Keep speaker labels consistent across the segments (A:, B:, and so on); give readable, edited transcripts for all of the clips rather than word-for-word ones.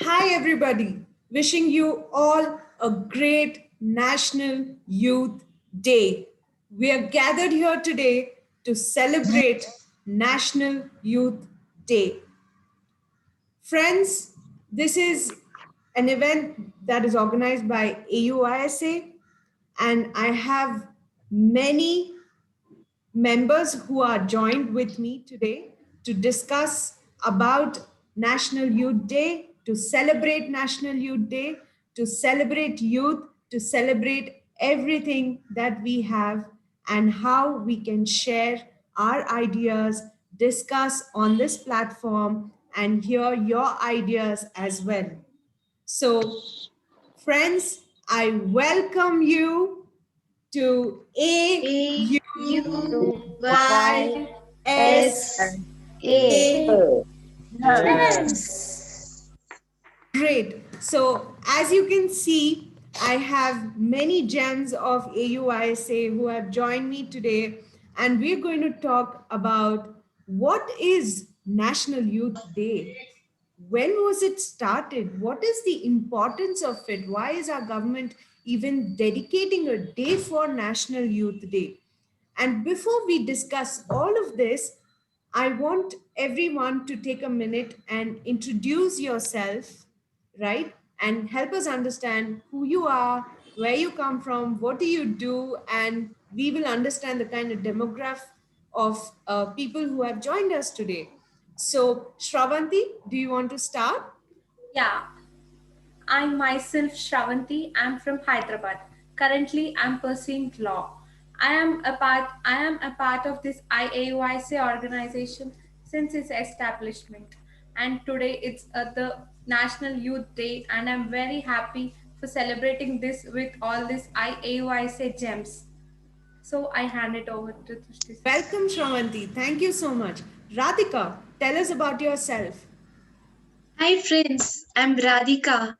A: Hi, everybody. Wishing you all a great National Youth Day. We are gathered here today to celebrate National Youth Day. Friends, this is an event that is organized by AUISA, and I have many members who are joined with me today to discuss about National Youth Day, to celebrate National Youth Day, to celebrate youth, to celebrate everything that we have and how we can share our ideas, discuss on this platform, and hear your ideas as well. So, friends, I welcome you to AUYSA. Great. So as you can see, I have many gems of AUISA who have joined me today, and we're going to talk about what is National Youth Day. When was it started? What is the importance of it? Why is our government even dedicating a day for National Youth Day? And before we discuss all of this, I want everyone to take a minute and introduce yourself, right? And help us understand who you are, where you come from, what do you do, and we will understand the kind of demographic of people who have joined us today. So, Shravanti, do you want to start?
B: Yeah, I myself Shravanti. I'm from Hyderabad. Currently, I'm pursuing law. I am a part of this IAUIC organization since its establishment, and today it's the National Youth Day, and I'm very happy for celebrating this with all these IAUIC gems. So I hand it over to Trishti.
A: Welcome, Shravanti. Thank you so much. Radhika, tell us about yourself.
C: Hi friends, I'm Radhika.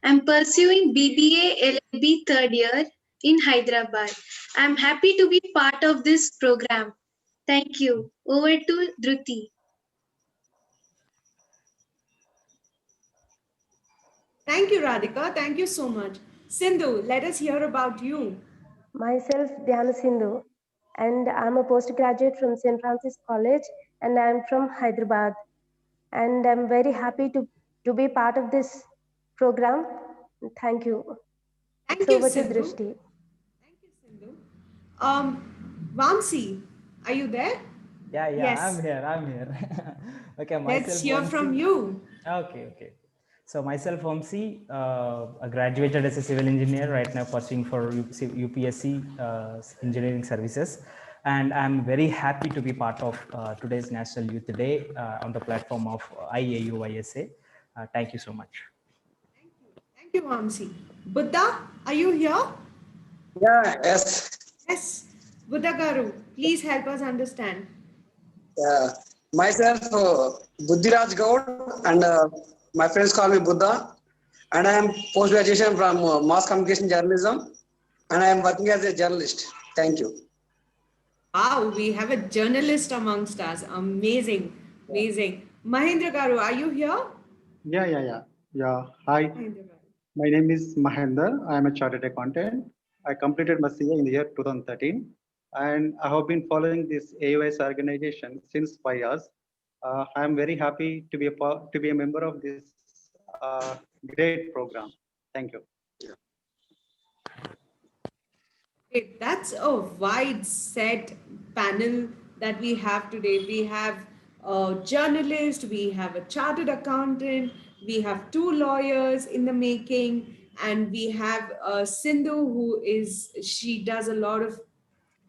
C: I'm pursuing BBA LLB third year in Hyderabad. I'm happy to be part of this program. Thank you. Over to Dhruti.
A: Thank you, Radhika. Thank you so much. Sindhu, let us hear about you.
D: Myself, Dhyana Sindhu, and I'm a postgraduate from St. Francis College, and I'm from Hyderabad. And I'm very happy to be part of this program. Thank you.
A: Thank
D: It's
A: you,
D: over to
A: Sindhu.
D: Drishti.
A: Thank you, Sindhu. Vamsi, are you there?
E: Yeah,
A: Yes.
E: I'm here. Okay,
A: Let's hear from
E: Vamsi.
A: you.
E: Okay. So myself, Vamsi, graduated as a civil engineer, right now pursuing for UPSC engineering services. And I'm very happy to be part of today's National Youth Day on the platform of IAUISA. Thank you so much.
A: Thank you, Vamsi. Buddha, are you here?
F: Yeah, yes.
A: Yes. Buddha Garu, please help us understand.
F: Yeah. Myself, Buddhiraj Gaud, and my friends call me Buddha. And I am post graduation from mass communication journalism, and I am working as a journalist. Thank you.
A: Wow, we have a journalist amongst us. Amazing. Mahendra Garu, are you here?
G: Yeah. Hi,
A: Mahendra Garu.
G: my name is Mahendra. I am a chartered accountant. I completed my CA in the year 2013, and I have been following this AOS organization since 5 years. I am very happy to be a member of this great program. Thank you.
A: Okay, that's a wide set panel that we have today. We have a journalist, we have a chartered accountant, we have two lawyers in the making, and we have Sindhu, she does a lot of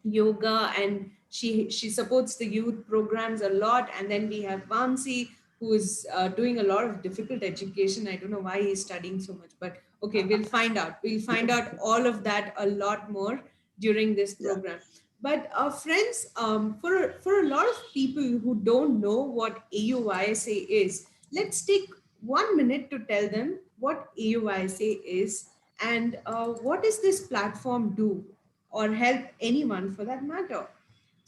A: yoga and she supports the youth programs a lot. And then we have Vamsi, who is doing a lot of difficult education. I don't know why he's studying so much, but okay, we'll find out. We'll find out all of that a lot more during this program. But friends, for a lot of people who don't know what AUISA is, let's take 1 minute to tell them what AUISA is and what does this platform do or help anyone for that matter.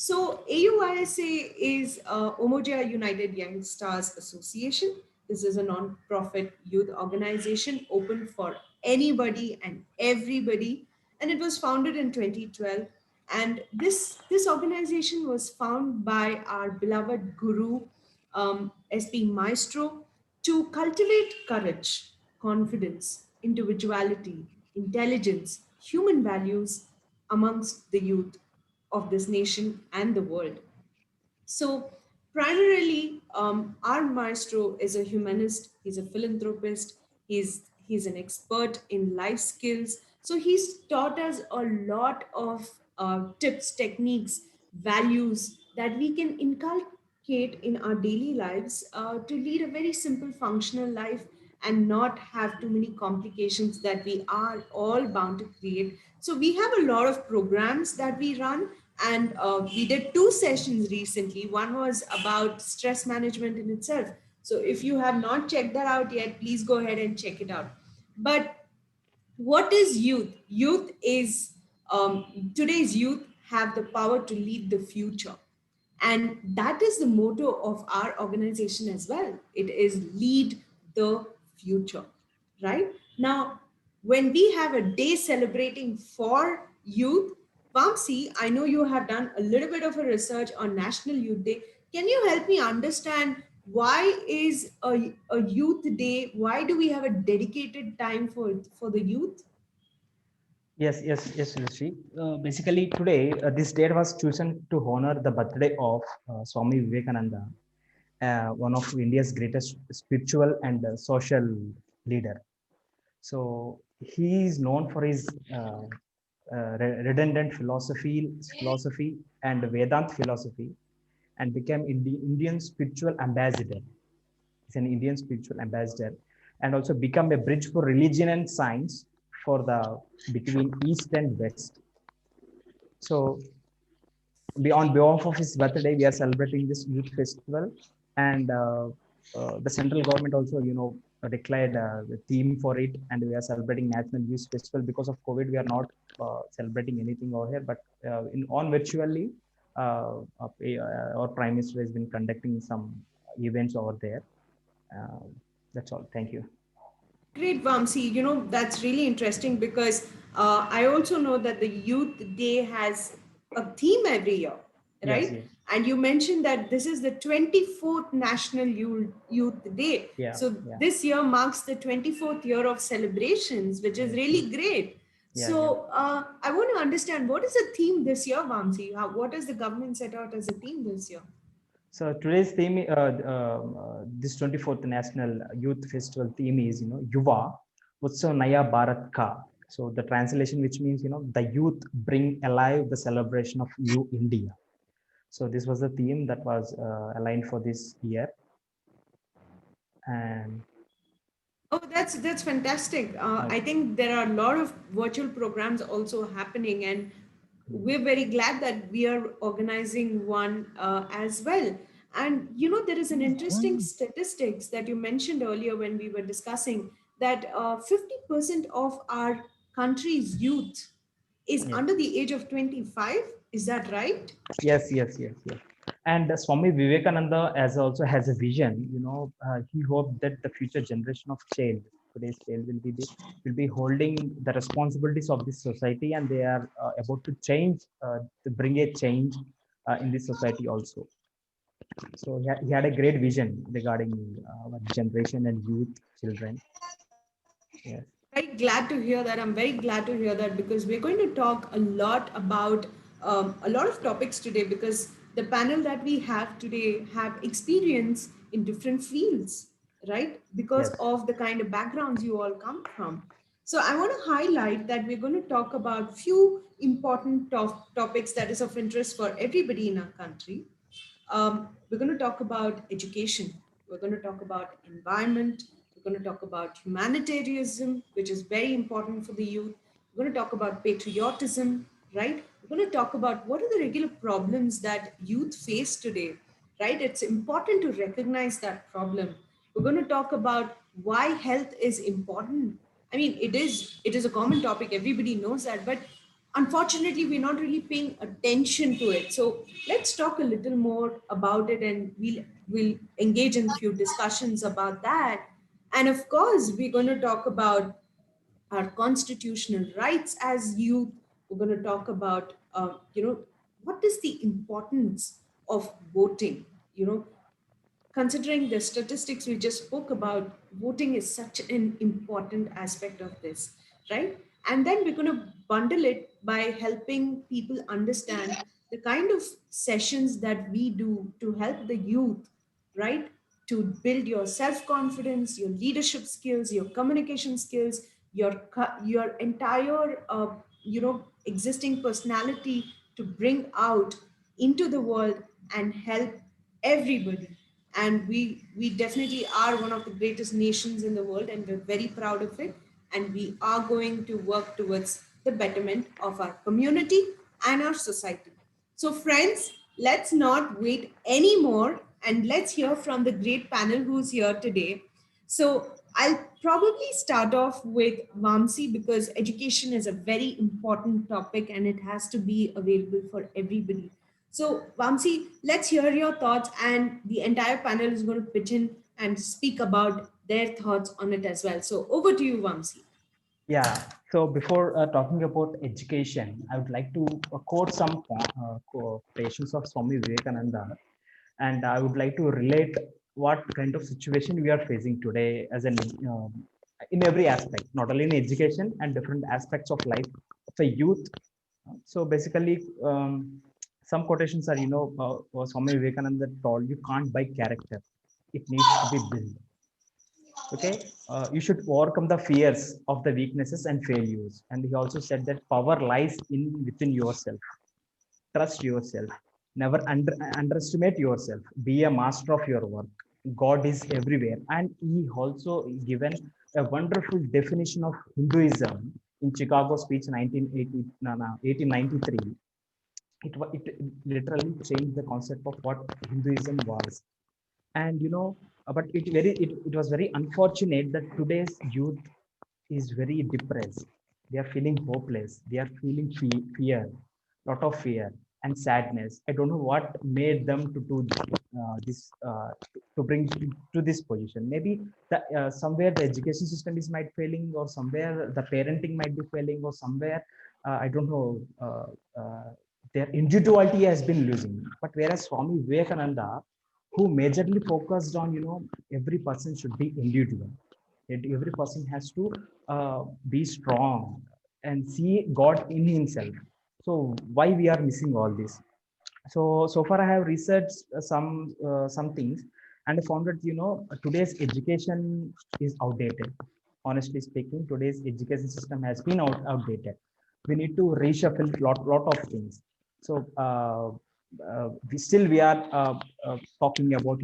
A: So AUISA is Umoja United Young Stars Association. This is a non-profit youth organization open for anybody and everybody. And it was founded in 2012. And this organization was founded by our beloved guru, SP Maestro, to cultivate courage, confidence, individuality, intelligence, human values amongst the youth of this nation and the world. So, primarily, our maestro is a humanist, he's a philanthropist, he's an expert in life skills. So, he's taught us a lot of tips, techniques, values that we can inculcate in our daily lives to lead a very simple, functional life and not have too many complications that we are all bound to create. So, we have a lot of programs that we run, and we did 2 sessions recently. One was about stress management in itself. So if you have not checked that out yet, please go ahead and check it out. But what is youth? Youth is, today's youth have the power to lead the future. And that is the motto of our organization as well. It is lead the future, right? Now, when we have a day celebrating for youth, Vamsi, I know you have done a little bit of a research on National Youth Day. Can you help me understand why is a youth day? Why do we have a dedicated time for the youth?
E: Yes, Rishi. Basically, today, this date was chosen to honor the birthday of Swami Vivekananda, one of India's greatest spiritual and social leader. So he is known for his redundant philosophy and Vedant philosophy, and became Indian spiritual ambassador. He's an Indian spiritual ambassador, and also become a bridge for religion and science for the between East and West. So on behalf of his birthday, we are celebrating this youth festival, and the central government also, declared the theme for it, and we are celebrating National Youth Festival. Because of COVID, we are not celebrating anything over here, but on virtually, our Prime Minister has been conducting some events over there. That's all. Thank you.
A: Great, Vamsi. That's really interesting because I also know that the Youth Day has a theme every year, right?
E: Yes.
A: And you mentioned that this is the 24th National Youth Day.
E: Yeah,
A: So
E: yeah.
A: this year marks the 24th year of celebrations, which is really great.
E: Yeah,
A: So I want to understand, what is the theme this year, Vamsi? What has the government set out as a theme this year?
E: So today's theme, this 24th National Youth Festival theme is, Yuva Utsav Naya Bharat Ka. So the translation, which means, the youth bring alive the celebration of new India. So this was the theme that was aligned for this year. And
A: oh, that's fantastic. I think there are a lot of virtual programs also happening, and we're very glad that we are organizing one as well. And there is an interesting statistics that you mentioned earlier when we were discussing that 50% of our country's youth is under the age of 25. Is that right?
E: Yes. And Swami Vivekananda also has a vision. He hoped that the future generation of today's child will be holding the responsibilities of this society, and they are about to change, to bring a change in this society also. So he had a great vision regarding our generation and youth children. Yes.
A: Very glad to hear that. I'm very glad to hear that because we're going to talk a lot about a lot of topics today, because the panel that we have today have experience in different fields, right? Because of the kind of backgrounds you all come from. So I want to highlight that we're going to talk about few important topics that is of interest for everybody in our country. We're going to talk about education. We're going to talk about environment. We're going to talk about humanitarianism, which is very important for the youth. We're going to talk about patriotism, right? We're going to talk about what are the regular problems that youth face today, right? It's important to recognize that problem. We're going to talk about why health is important. I mean, it is a common topic. Everybody knows that, but unfortunately, we're not really paying attention to it. So let's talk a little more about it, and we'll engage in a few discussions about that. And of course, we're going to talk about our constitutional rights as youth. We're going to talk about, what is the importance of voting? Considering the statistics we just spoke about, voting is such an important aspect of this, right? And then we're going to bundle it by helping people understand the kind of sessions that we do to help the youth, right? To build your self-confidence, your leadership skills, your communication skills, your entire, existing personality to bring out into the world and help everybody. And we definitely are one of the greatest nations in the world, and we're very proud of it, and we are going to work towards the betterment of our community and our society. So friends, let's not wait anymore, and let's hear from the great panel who's here today. So I'll probably start off with Vamsi, because education is a very important topic and it has to be available for everybody. So, Vamsi, let's hear your thoughts, and the entire panel is going to pitch in and speak about their thoughts on it as well. So, over to you, Vamsi.
E: Yeah. So before talking about education, I would like to quote some quotations of Swami Vivekananda, and I would like to relate what kind of situation we are facing today as an in every aspect, not only in education and different aspects of life of the youth. So basically, some quotations are, Swami Vivekananda told, you can't buy character; it needs to be built. Okay, you should overcome the fears of the weaknesses and failures. And he also said that power lies in within yourself. Trust yourself. Never underestimate yourself. Be a master of your work. God is everywhere. And he also given a wonderful definition of Hinduism in Chicago speech 1980, 1893. It literally changed the concept of what Hinduism was. And but it was very unfortunate that today's youth is very depressed. They are feeling hopeless. They are feeling fear, lot of fear and sadness. I don't know what made them to do this, to bring to this position. Maybe somewhere the education system is might failing, or somewhere the parenting might be failing, or somewhere I don't know, their individuality has been losing. But whereas Swami Vivekananda, who majorly focused on, every person should be individual, and every person has to be strong and see God in himself. So why we are missing all this? So far I have researched some things, and I found that, today's education is outdated. Honestly speaking, today's education system has been outdated. We need to reshuffle lot of things. So we are talking about,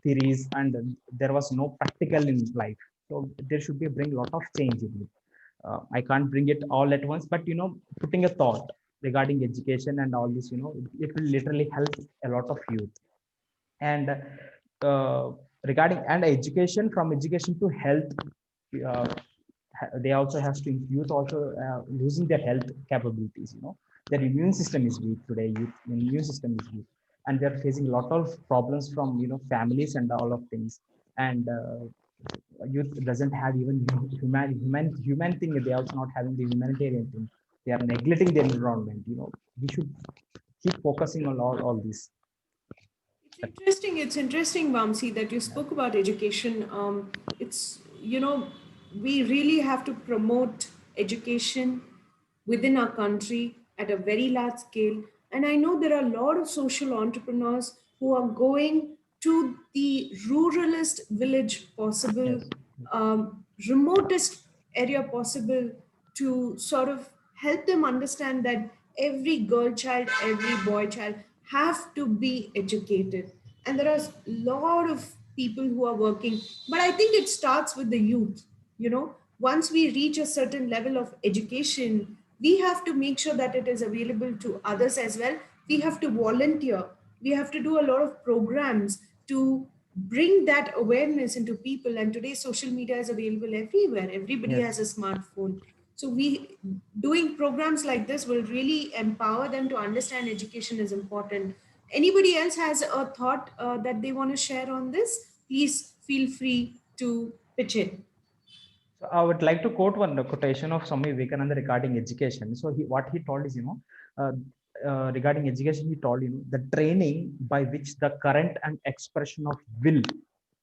E: theories, and there was no practical in life. So there should be bring lot of change in it. I can't bring it all at once, but putting a thought regarding education and all this, it will literally help a lot of youth. And regarding and education, from education to health, uh, they also have to, youth also losing their health capabilities. Their immune system is weak today. Youth immune system is weak, and they're facing a lot of problems from, families and all of things. And youth doesn't have even human thing. They also not having the humanitarian thing. They are neglecting the environment. We should keep focusing on all this.
A: It's interesting, Vamsi, that you spoke about education. It's, we really have to promote education within our country at a very large scale. And I know there are a lot of social entrepreneurs who are going to the ruralist village possible,
E: Yes.
A: remotest area possible, to sort of help them understand that every girl child, every boy child have to be educated. And there are a lot of people who are working, but I think it starts with the youth. Once we reach a certain level of education, we have to make sure that it is available to others as well. We have to volunteer. We have to do a lot of programs to bring that awareness into people. And today social media is available everywhere. Everybody
E: Yes.
A: has a smartphone. So we doing programs like this will really empower them to understand education is important. Anybody else has a thought that they want to share on this? Please feel free to pitch in.
E: So I would like to quote one quotation of Swami Vivekananda regarding education. So what he told is, uh, regarding education, he told, the training by which the current and expression of will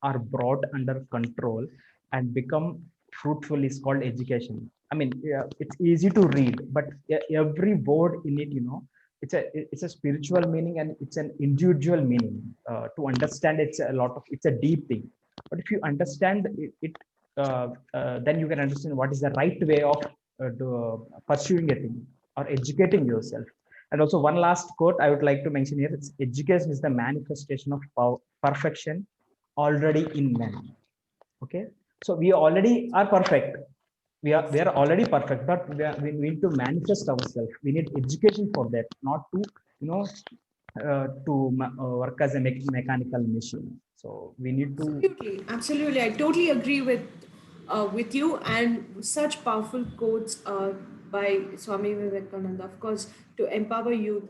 E: are brought under control and become fruitful is called education. I mean, yeah, it's easy to read, but every word in it, it's a spiritual meaning and it's an individual meaning. To understand, it's a deep thing. But if you understand it then you can understand what is the right way of pursuing a thing or educating yourself. And also one last quote I would like to mention here: it's education is the manifestation of perfection already in man. Okay, so we already are perfect. We are already perfect, but we need to manifest ourselves. We need education for that, not to you know work as a mechanical machine. So we need to.
A: Absolutely, absolutely. I totally agree with you, and such powerful quotes by Swami Vivekananda. Of course, to empower youth,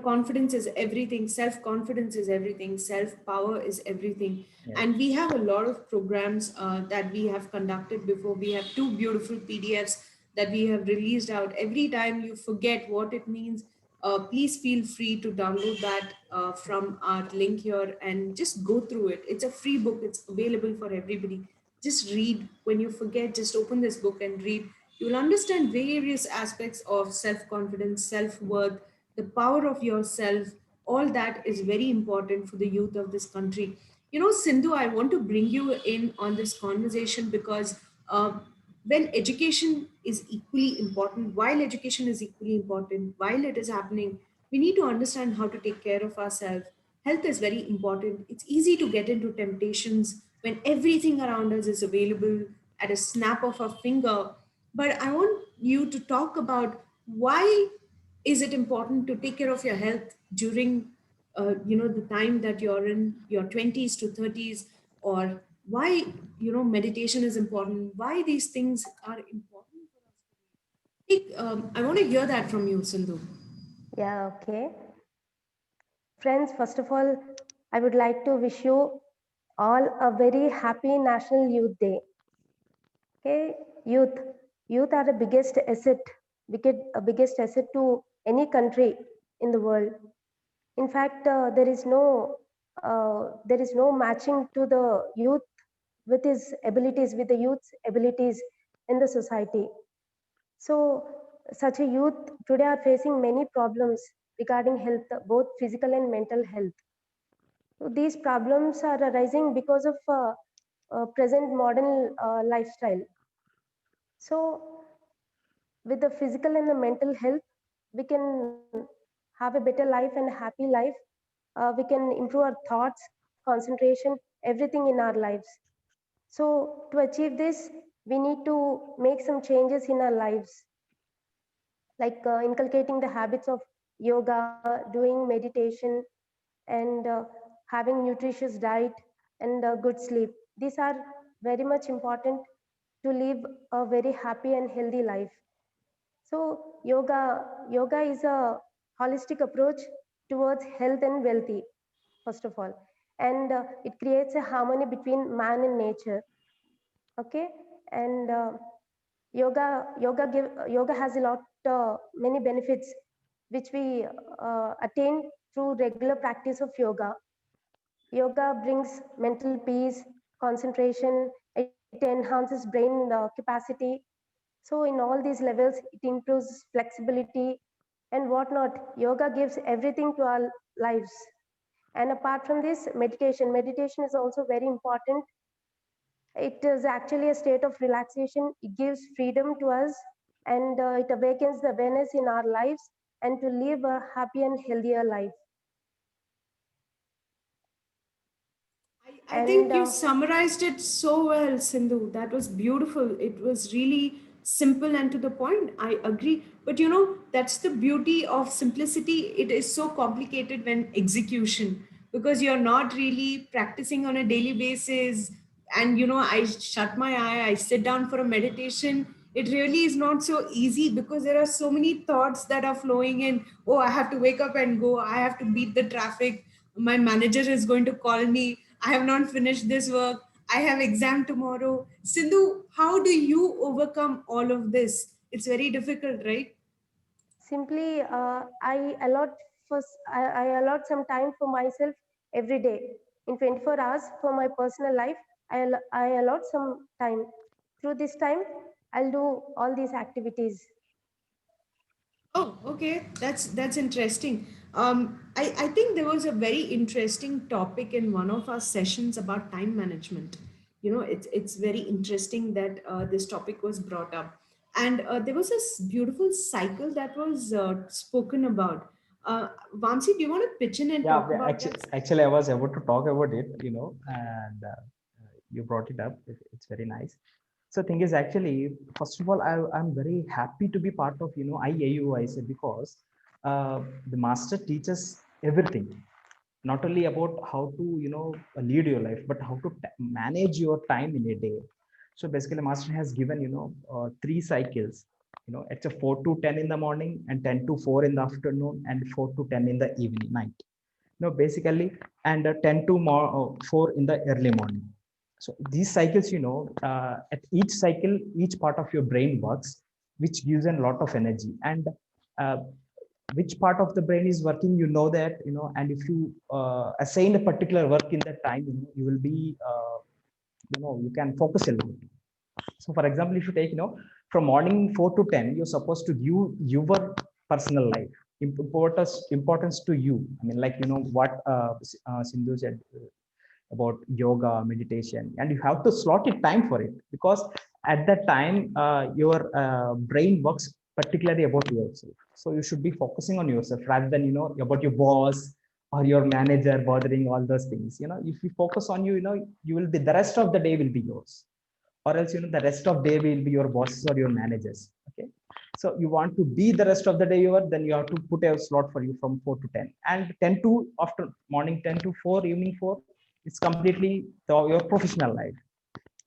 A: confidence is everything. Self confidence is everything. Self power is everything.
E: Yes.
A: And we have a lot of programs that we have conducted before. We have two beautiful PDFs that we have released out. Every time you forget what it means, please feel free to download that from our link here and just go through it. It's a free book, it's available for everybody. Just read. When you forget, just open this book and read. You'll understand various aspects of self confidence, self worth, the power of yourself. All that is very important for the youth of this country. Sindhu, I want to bring you in on this conversation because when education is equally important, while education is equally important, while it is happening, we need to understand how to take care of ourselves. Health is very important. It's easy to get into temptations when everything around us is available at a snap of a finger. But I want you to talk about why is it important to take care of your health during the time that you're in your 20s to 30s, or why meditation is important, why these things are important for us. I want to hear that from you, Sindhu.
D: Yeah, okay. Friends, first of all, I would like to wish you all a very happy National Youth Day. Okay, youth are the biggest asset to any country in the world. In fact, there is no matching to the youth with with the youth's abilities in the society. So, such a youth today are facing many problems regarding health, both physical and mental health. So these problems are arising because of present modern lifestyle. So, with the physical and the mental health, we can have a better life and a happy life. We can improve our thoughts, concentration, everything in our lives. So, to achieve this, we need to make some changes in our lives, like inculcating the habits of yoga, doing meditation, and having nutritious diet and good sleep. These are very much important to live a very happy and healthy life. So yoga is a holistic approach towards health and wealthy, first of all, and it creates a harmony between man and nature. Okay, and yoga has a lot many benefits which we attain through regular practice of yoga. Yoga brings mental peace, concentration, it enhances brain capacity. So, in all these levels, it improves flexibility and whatnot. Yoga gives everything to our lives. And apart from this, meditation is also very important. It is actually a state of relaxation, it gives freedom to us, and it awakens the awareness in our lives and to live a happy and healthier life.
A: I think
D: And
A: you summarized it so well, Sindhu. That was beautiful. It was really simple and to the point. I agree. But that's the beauty of simplicity. It is so complicated when execution, because you're not really practicing on a daily basis. And I shut my eye, I sit down for a meditation. it really is not so easy because there are so many thoughts that are flowing in. Oh, I have to wake up and go. I have to beat the traffic. My manager is going to call me. I have not finished this work. I have exam tomorrow. Sindhu, how do you overcome all of this? It's very difficult, right?
D: Simply, I allot some time for myself every day. In 24 hours for my personal life, I allot some time. Through this time, I'll do all these activities.
A: Oh, okay. That's interesting. I think there was a very interesting topic in one of our sessions about time management. You know, it's very interesting that this topic was brought up, and there was this beautiful cycle that was spoken about. Vamsi, do you want to pitch in and
E: Yeah,
A: talk about
E: actually,
A: that?
E: actually, I was about to talk about it, and you brought it up. It's very nice. So thing is actually, first of all, I'm very happy to be part of, IAU, I said, because the master teaches everything, not only about how to, lead your life, but how to manage your time in a day. So basically, master has given, three cycles. It's a 4 to 10 in the morning, and 10 to 4 in the afternoon, and 4 to 10 in the evening night. Basically, and 10 to 4 in the early morning. So these cycles, at each cycle, each part of your brain works, which gives a lot of energy. And uh, which part of the brain is working, that, and if you assign a particular work in that time, you will be, you can focus a lot. So for example, if you take, from morning 4 to 10, you're supposed to give your personal life importance to you. I mean, like, what Sindhu said about yoga, meditation, and you have to slot it time for it, because at that time, your brain works particularly about yourself. So you should be focusing on yourself rather than, about your boss or your manager bothering all those things. If you focus on you, you will be, the rest of the day will be yours, or else, the rest of day will be your bosses or your managers. Okay. So you want to be the rest of the day your, then you have to put a slot for you from 4 to 10, and 10 to, after morning 10 to 4, evening 4, it's completely your professional life.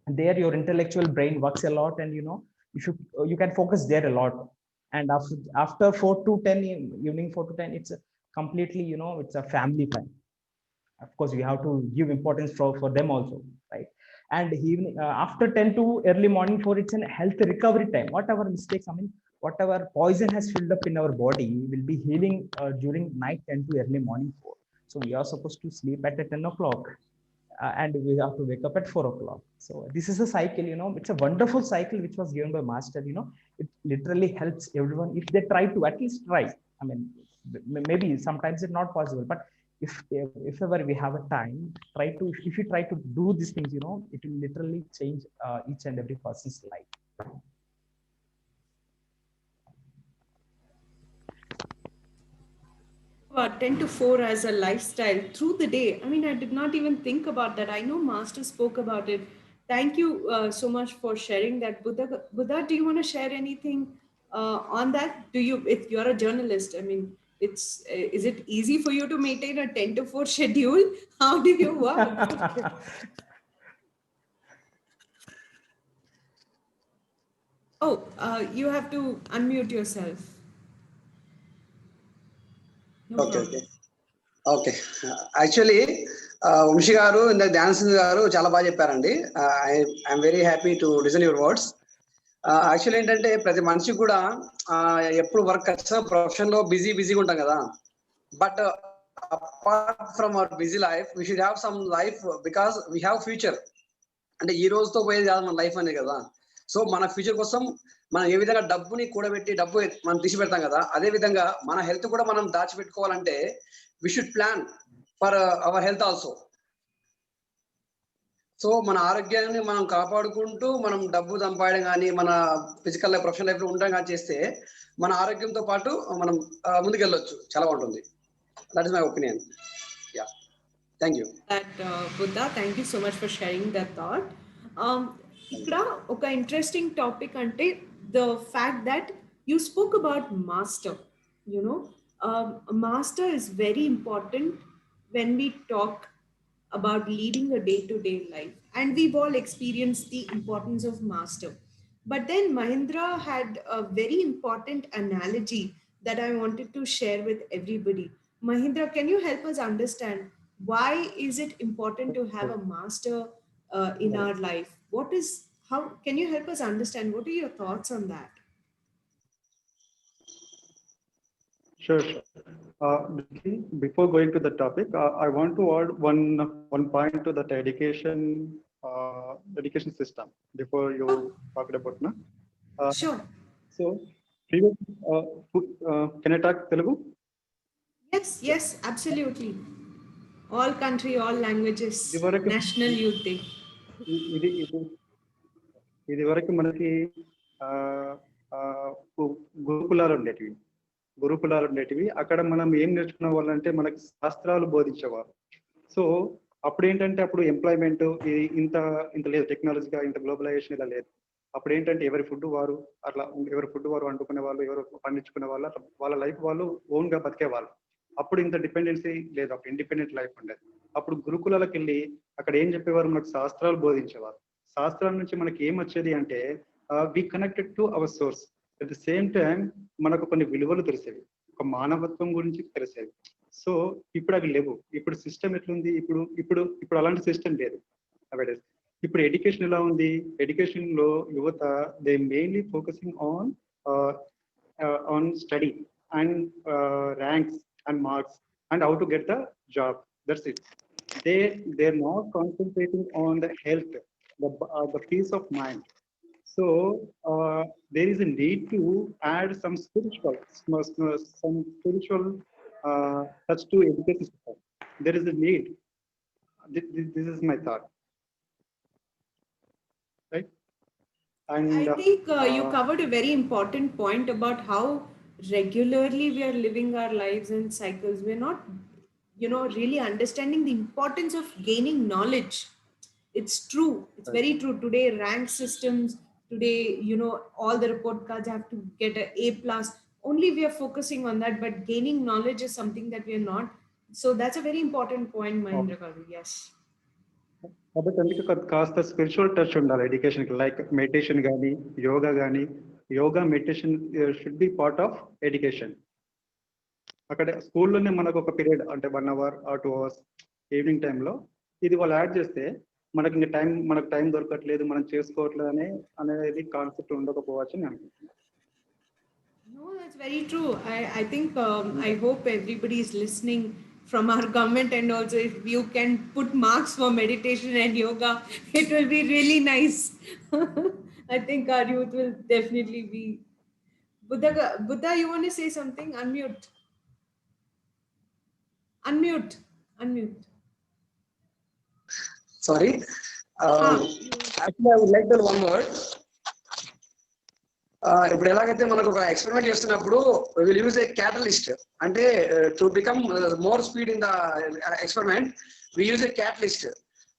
E: And there your intellectual brain works a lot, and you can focus there a lot. And after 4 to 10, evening 4 to 10, it's a completely, it's a family time. Of course, we have to give importance for them also, right? And evening, after 10 to early morning 4, it's a health recovery time. Whatever mistakes, I mean, whatever poison has filled up in our body will be healing during night 10 to early morning 4. So we are supposed to sleep at 10 o'clock, and we have to wake up at 4 o'clock. So this is a cycle, it's a wonderful cycle which was given by master. It literally helps everyone if they try to at least try. I mean, maybe sometimes it's not possible, but if ever we have a time, try to, if you try to do these things, it will literally change each and every person's life.
A: About 10 to 4 as a lifestyle through the day. I mean, I did not even think about that. I know Master spoke about it. Thank you so much for sharing that. Buddha, do you want to share anything on that? Do you, if you're a journalist, I mean, is it easy for you to maintain a 10 to 4 schedule? How do you work? Oh, you have to unmute yourself. No
F: Okay,
A: problem.
F: Okay actually Vamshi గారు ఇందాక ధ్యానసింధు గారు చాలా బాగా చెప్పారండి. I'm very happy to listen your words. Actually ఏంటంటే ప్రతి మనిషి కూడా ఎప్పుడు వర్క్ ఖచ్చితంగా ప్రొఫెషన్ లో బిజీగా ఉంటాం కదా. But apart from our busy life we should have some life, because we have future. అంటే ఈ రోజుతో పోయేది కాదు మన లైఫ్ అనేది కదా. సో మన ఫ్యూచర్ కోసం మనం ఏ విధంగా డబ్బుని కూడబెట్టి డబ్బు మనం తీసి పెడతాం కదా, అదే విధంగా మన హెల్త్ కూడా మనం దాచిపెట్టుకోవాలంటే we should plan for our health also. So మన ఆరోగ్యాన్ని మనం కాపాడుకుంటూ మనం డబ్బు సంపాదన కానీ మన ఫిజికల్ లైఫ్, ప్రొఫెషనల్ లైఫ్ లో ఉండడం కానీ చేస్తే మన ఆరోగ్యంతో పాటు మనం ముందుకెళ్ళొచ్చు, చాలా బాగుంటుంది. That is my opinion. Yeah, thank you.
A: Buddha, thank you so much for sharing that thought. ఇక్కడ ఒక ఇంట్రెస్టింగ్ టాపిక్ అంటే the fact that you spoke about master. Master is very important when we talk about leading a day-to-day life, and we've all experienced the importance of master. But then Mahindra had a very important analogy that I wanted to share with everybody. Mahindra, can you help us understand why is it important to have a master in our life? What is, how can you help us understand? What are your thoughts on that?
G: Sure, sure. Before going to the topic, I want to add one point to that education system before you talked about na.
A: Sure.
G: So, previous, can I talk Telugu?
A: Yes, yes, absolutely. All country, all languages,
G: ఇది వరకు
A: National Youth Day.
G: ఇది ఇది ఇది వరకు మనకి ఆ, ఆ, గురుకులాలు ఉండేటివి అక్కడ మనం ఏం నేర్చుకునే వాళ్ళంటే మనకి శాస్త్రాలు బోధించేవారు. సో అప్పుడు ఏంటంటే అప్పుడు ఎంప్లాయ్మెంట్ ఇంత ఇంత లేదు, టెక్నాలజీగా ఇంత గ్లోబలైజేషన్ ఇలా లేదు. అప్పుడు ఏంటంటే ఎవరి ఫుడ్ వారు వండుకునే వాళ్ళు, ఎవరు పండించుకునే వాళ్ళు, అట్లా వాళ్ళ లైఫ్ వాళ్ళు ఓన్ గా బతికేవాళ్ళు. అప్పుడు ఇంత డిపెండెన్సీ లేదు, అప్పుడు ఇండిపెండెంట్ లైఫ్ ఉండేది. అప్పుడు గురుకులాలకు వెళ్ళి అక్కడ ఏం చెప్పేవారు, మనకు శాస్త్రాలు బోధించేవారు. శాస్త్రాల నుంచి మనకి ఏం వచ్చేది అంటే we connected to our source. At the same time మనకు కొన్ని విలువలు తెలిసేవి, ఒక మానవత్వం గురించి తెలిసేవి. సో ఇప్పుడు అవి లేవు. ఇప్పుడు సిస్టమ్ ఎట్లుంది, ఇప్పుడు అలాంటి సిస్టమ్ లేదు. ఇప్పుడు ఎడ్యుకేషన్ ఎలా ఉంది, ఎడ్యుకేషన్ లో యువత they mainly focusing on study and ranks and marks and how to get the job. That's it. they're not concentrating on the health, the peace of mind. So there is a need to add some spiritual touch to education system. There is a need. This is my thought, right? And
A: I think you covered a very important point about how regularly we are living our lives in cycles. We're not, really understanding the importance of gaining knowledge. It's true. It's very true. Today, rank systems, today, all the report cards have to get a A plus. Only we are focusing on that, but gaining knowledge is something that we are not. So that's a very important point, Mahindra Kavi. Yes.
G: కాబట్టి అందుకే కాస్త spiritual touch ఉండాలి education కి. Like meditation కానీ, yoga meditation should be part of education. అక్కడ స్కూల్లోనే మనకు ఒక పీరియడ్ అంటే 1 hour or 2 hours ఈవినింగ్ టైంలో ఇది వాళ్ళు యాడ్ చేస్తే మనకు టైం దొరకట్లేదు, మనం చేసుకోవట్లేదు అనేది కాన్సెప్ట్ ఉండకపోవచ్చు అని అనుకుంటున్నాను.
A: No, that's very true. I think I hope everybody is listening from our government, and also if you can put marks for meditation and yoga, it will be really nice. I think our youth will definitely be. Buddha, you want to say something? Unmute.
F: Sorry. Actually, I would like to know one word. ఇప్పుడు ఎలాగైతే మనకు ఒక experiment చేస్తున్నప్పుడు will use a catalyst, అంటే to become more speed in the experiment we use a catalyst.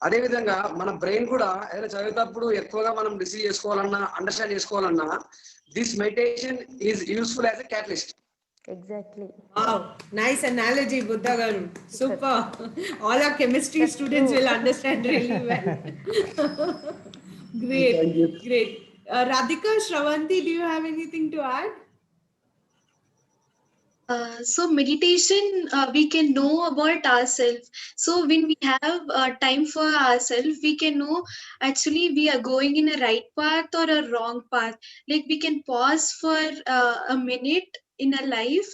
F: అదే విధంగా మన brain కూడా ఏదైనా చదివేటప్పుడు ఎక్కువగా మనం రిసీవ్ చేసుకోవాలన్నా, అండర్స్టాండ్ చేసుకోవాలన్నా, this meditation is useful as a catalyst.
D: Exactly.
A: Wow, nice analogy, Buddha Garu. Super. All our chemistry students will understand really well. Great. Radhika, Shravanti, do you have anything to add?
C: So meditation, we can know about ourselves. So when we have time for ourselves, we can know actually we are going in a right path or a wrong path. Like we can pause for a minute in our life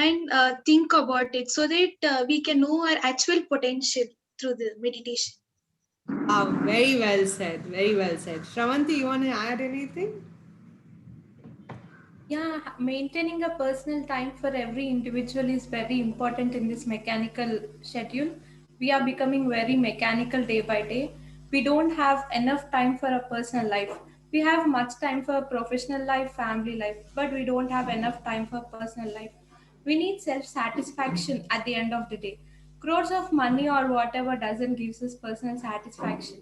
C: and think about it, so that we can know our actual potential through the meditation.
A: Wow, very well said. Very well said. Shravanti, you want to add anything?
B: Yeah, maintaining a personal time for every individual is very important in this mechanical schedule. We are becoming very mechanical day by day. We don't have enough time for a personal life. We have much time for a professional life, family life, but we don't have enough time for personal life. We need self-satisfaction at the end of the day. Crores of money or whatever doesn't give us personal satisfaction.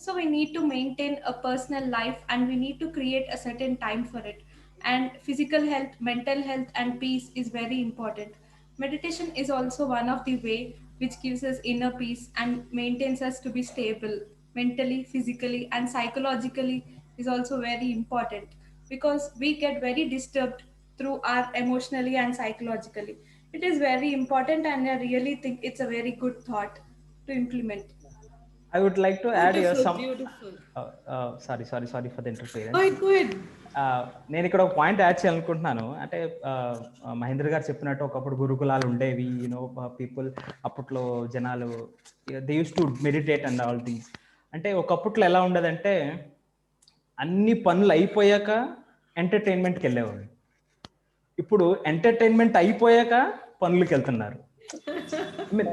B: So we need to maintain a personal life, and we need to create a certain time for it. And physical health, mental health, and peace is very important. Meditation is also one of the way which gives us inner peace and maintains us to be stable mentally, physically, and psychologically. is also very important, because we get very disturbed through our emotionally and psychologically. It is very important, and I really think it's a very good thought to implement.
E: I would like to add here
A: Beautiful,
E: some.
A: beautiful.
E: Sorry for the
A: Go
E: interference.
A: ahead, go ahead.
E: నేను ఇక్కడ ఒక point add చేయాలనుకుంటున్నాను. అంటే మహేంద్ర గారు చెప్పినట్టు ఒకప్పుడు గురుకులాలు ఉండేవి, యూనో పీపుల్ అప్పట్లో జనాలు they use to meditate and all these. అంటే ఒకప్పట్లో ఎలా ఉండదంటే అన్ని పనులు అయిపోయాక ఎంటర్టైన్మెంట్కి వెళ్ళేవాళ్ళు. ఇప్పుడు ఎంటర్టైన్మెంట్ అయిపోయాక పనులకి వెళ్తున్నారు. I mean,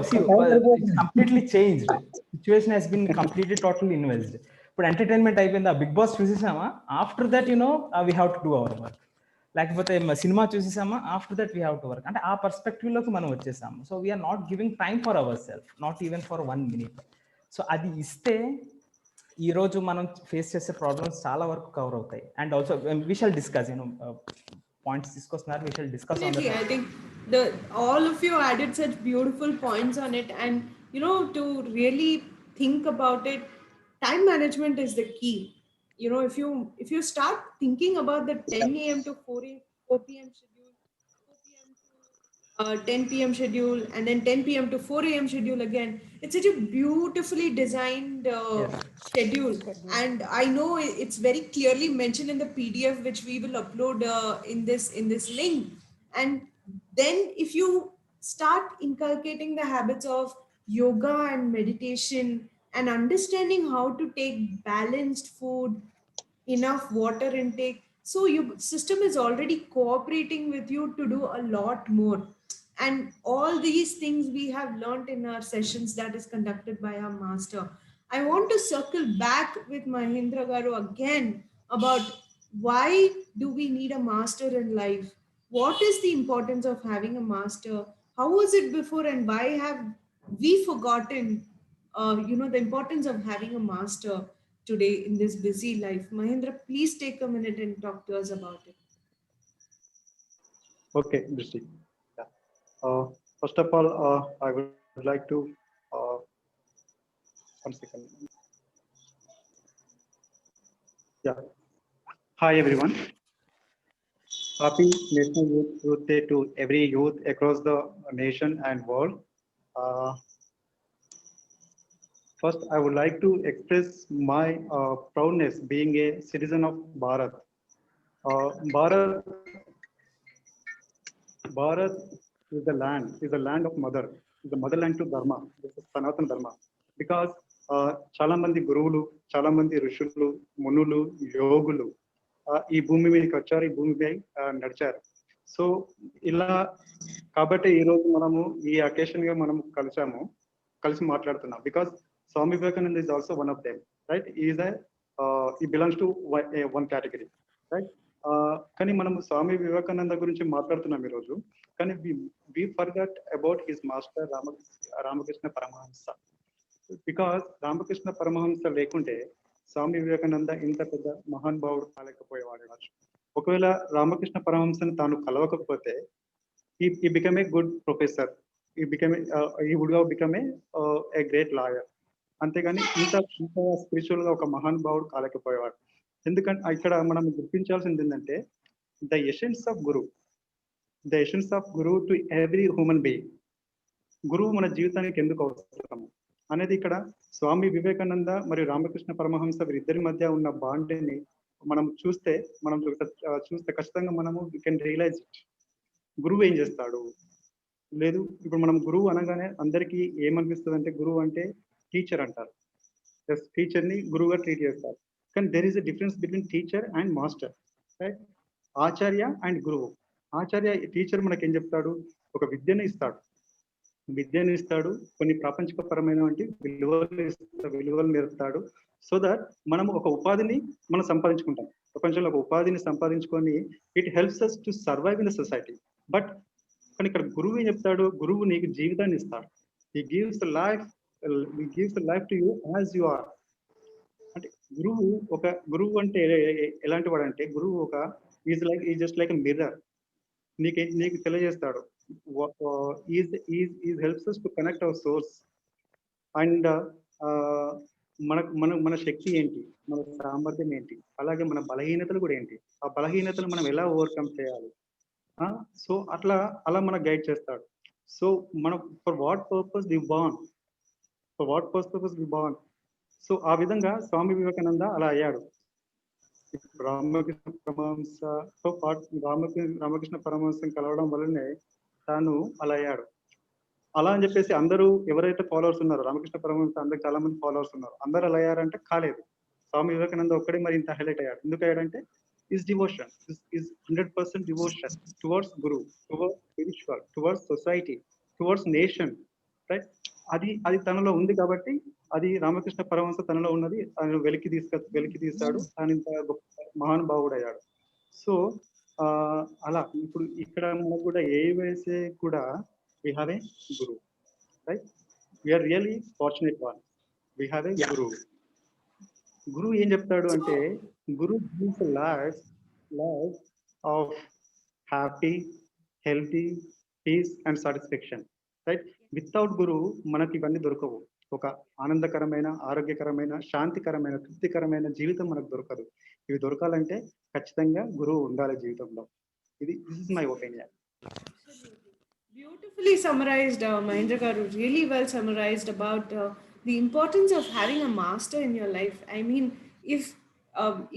E: see, it's completely changed. Situation has been completely totally inversed. ఇప్పుడు ఎంటర్టైన్మెంట్ అయిపోయింది, ఆ బిగ్ బాస్ చూసేసామా, after that we have to do our work. లేకపోతే సినిమా చూసేసామా, after that we have to work. అంటే ఆ పర్స్పెక్టివ్లోకి మనం వచ్చేసాము. So we are not giving time for our self, not even for 1 minute. So అది ఇస్తే ఈరోజు మనం ఫేస్ చేసే ప్రాబ్లమ్స్ చాలా వరకు కవర్ అవుతాయి. And also we shall discuss points తీసుకొస్తున్నారు, we shall discuss on
A: Definitely, I think all of you added such beautiful points on it, and to really think about it, time management is the key. If you start thinking about the 10 a.m. to 4 p.m. schedule, 4 p.m. to 10 p.m. schedule, and then 10 p.m. to 4 a.m. schedule again, it's such a beautifully designed schedule. And I know it's very clearly mentioned in the PDF, which we will upload in this link. And then if you start inculcating the habits of yoga and meditation and understanding how to take balanced food, enough water intake, so your system is already cooperating with you to do a lot more. And all these things we have learned in our sessions that is conducted by our master. I want to circle back with Mahindra Garu again about why do we need a master in life? What is the importance of having a master? How was it before, and why have we forgotten the importance of having a master today in this busy life? Mahindra, please take a minute and talk to us about it.
G: Okay, Drishti. Yeah. First of all, I would like to, 1 second. Yeah. Hi, everyone. Happy National Youth Day to every youth across the nation and world. First, I would like to express my proudness being a citizen of Bharat. Bharat is the land of mother, is the motherland to Dharma. This is Sanatana Dharma. Because చాలా మంది గురువులు, చాలా మంది ఋషులు, మునులు, యోగులు ఈ భూమి మీదకి వచ్చారు, ఈ భూమిపై నడిచారు. సో ఇలా కాబట్టి ఈరోజు మనము ఈ అకేషన్ గా మనం కలిసి మాట్లాడుతున్నాం. Because Swami Vivekananda is also one of them, right? He belongs to one category, right? కానీ మనము స్వామి వివేకానంద గురించి మాట్లాడుతున్నాం ఈరోజు. కానీ we forgot about his master Ramakrishna Paramahamsa. Because Ramakrishna Paramahamsa లేకుంటే స్వామి వివేకానంద ఇంత పెద్ద మహానుభావుడు కాలేకపోయేవాడు. ఒకవేళ రామకృష్ణ పరమహంసని తాను కలవకపోతే he became a good professor, he would have become a great lawyer. అంతేగాని ఇంత స్పిరిచువల్ గా ఒక మహానుభావుడు కాలేకపోయేవాడు. ఎందుకంటే ఇక్కడ మనం గుర్తించాల్సింది ఏంటంటే the essence of Guru to every human being. గురువు మన జీవితానికి ఎందుకు అవసరం అనేది ఇక్కడ స్వామి వివేకానంద మరియు రామకృష్ణ పరమహంస వీరిద్దరి మధ్య ఉన్న బాండ్ని మనం చూస్తే ఖచ్చితంగా మనము వి కెన్ రియలైజ్ ఇట్. గురువు ఏం చేస్తాడు లేదు. ఇప్పుడు మనం గురువు అనగానే అందరికీ ఏమనిపిస్తుంది అంటే గురువు అంటే టీచర్ అంటారు. టీచర్ ని గురువుగా ట్రీట్ చేస్తారు. కానీ there is a difference between teacher and master, right? Acharya and గురువు. టీచర్ మనకి ఏం చెప్తాడు? ఒక విద్యను ఇస్తాడు, కొన్ని ప్రాపంచికపరమైన విలువలు నేర్పుతాడు. సో దట్ మనం ఒక ఉపాధిని మనం సంపాదించుకుంటాం. ప్రపంచంలో ఒక ఉపాధిని సంపాదించుకొని it helps us to survive in the society. But కానీ ఇక్కడ గురువు ఏం చెప్తాడు? గురువు నీకు జీవితాన్ని ఇస్తాడు. he gives the life to you as you are. అంటే గురువు అంటే ఎలాంటి వాడు అంటే గురువు is just like a mirror. నీకు తెలియజేస్తాడు. Helps us to connect our souls and మన శక్తి ఏంటి, మన సామర్థ్యం ఏంటి, అలాగే మన బలహీనతలు కూడా ఏంటి, ఆ బలహీనతలు మనం ఎలా ఓవర్కమ్ చేయాలి. సో అలా మనకు గైడ్ చేస్తాడు. సో మనం for what purpose we born. So ఆ విధంగా స్వామి వివేకానంద అలా అయ్యాడు. రామకృష్ణ పరమహంసతో పాటు రామకృష్ణ పరమహంసం కలవడం వల్లనే తాను అలా అయ్యాడు. అలా అని చెప్పేసి అందరూ ఎవరైతే ఫాలోవర్స్ ఉన్నారో, రామకృష్ణ పరమహంస అందరికి చాలా మంది ఫాలోవర్స్ ఉన్నారు, అందరూ అలా అయ్యారంటే కాలేదు. స్వామి వివేకానంద ఒక్కడే మరి ఇంత హైలైట్ అయ్యాడు. ఎందుకు అయ్యాడంటే is devotion, is 100% devotion towards guru, towards spiritual, towards society, towards nation, right. అది తనలో ఉంది కాబట్టి, అది రామకృష్ణ పరమహంస తనలో ఉన్నది ఆయన వెలికి తీస్తాడు. ఆయన ఇంత గొప్ప మహానుభావుడు అయ్యాడు. సో అలా ఇప్పుడు ఇక్కడ మనకు కూడా ఏ వయసే కూడా we have a guru, right? We are really fortunate one. We have a guru. Guru ఏం చెప్తాడు అంటే, గురు gives a life of happy, healthy, peace and satisfaction, right? Without guru మనకి ఇవన్నీ దొరకవు. ఒక ఆనందకరమైన, ఆరోగ్యకరమైన, శాంతికరమైన, తృప్తికరమైన జీవితం మనకు దొరకదు. ఇవి దొరకాలంటే ఖచ్చితంగా గురువు ఉండాలి జీవితంలో. This is my opinion.
A: Beautifully summarized, Mahendra Garu, really well summarized about the importance of having a master in your life. I mean, if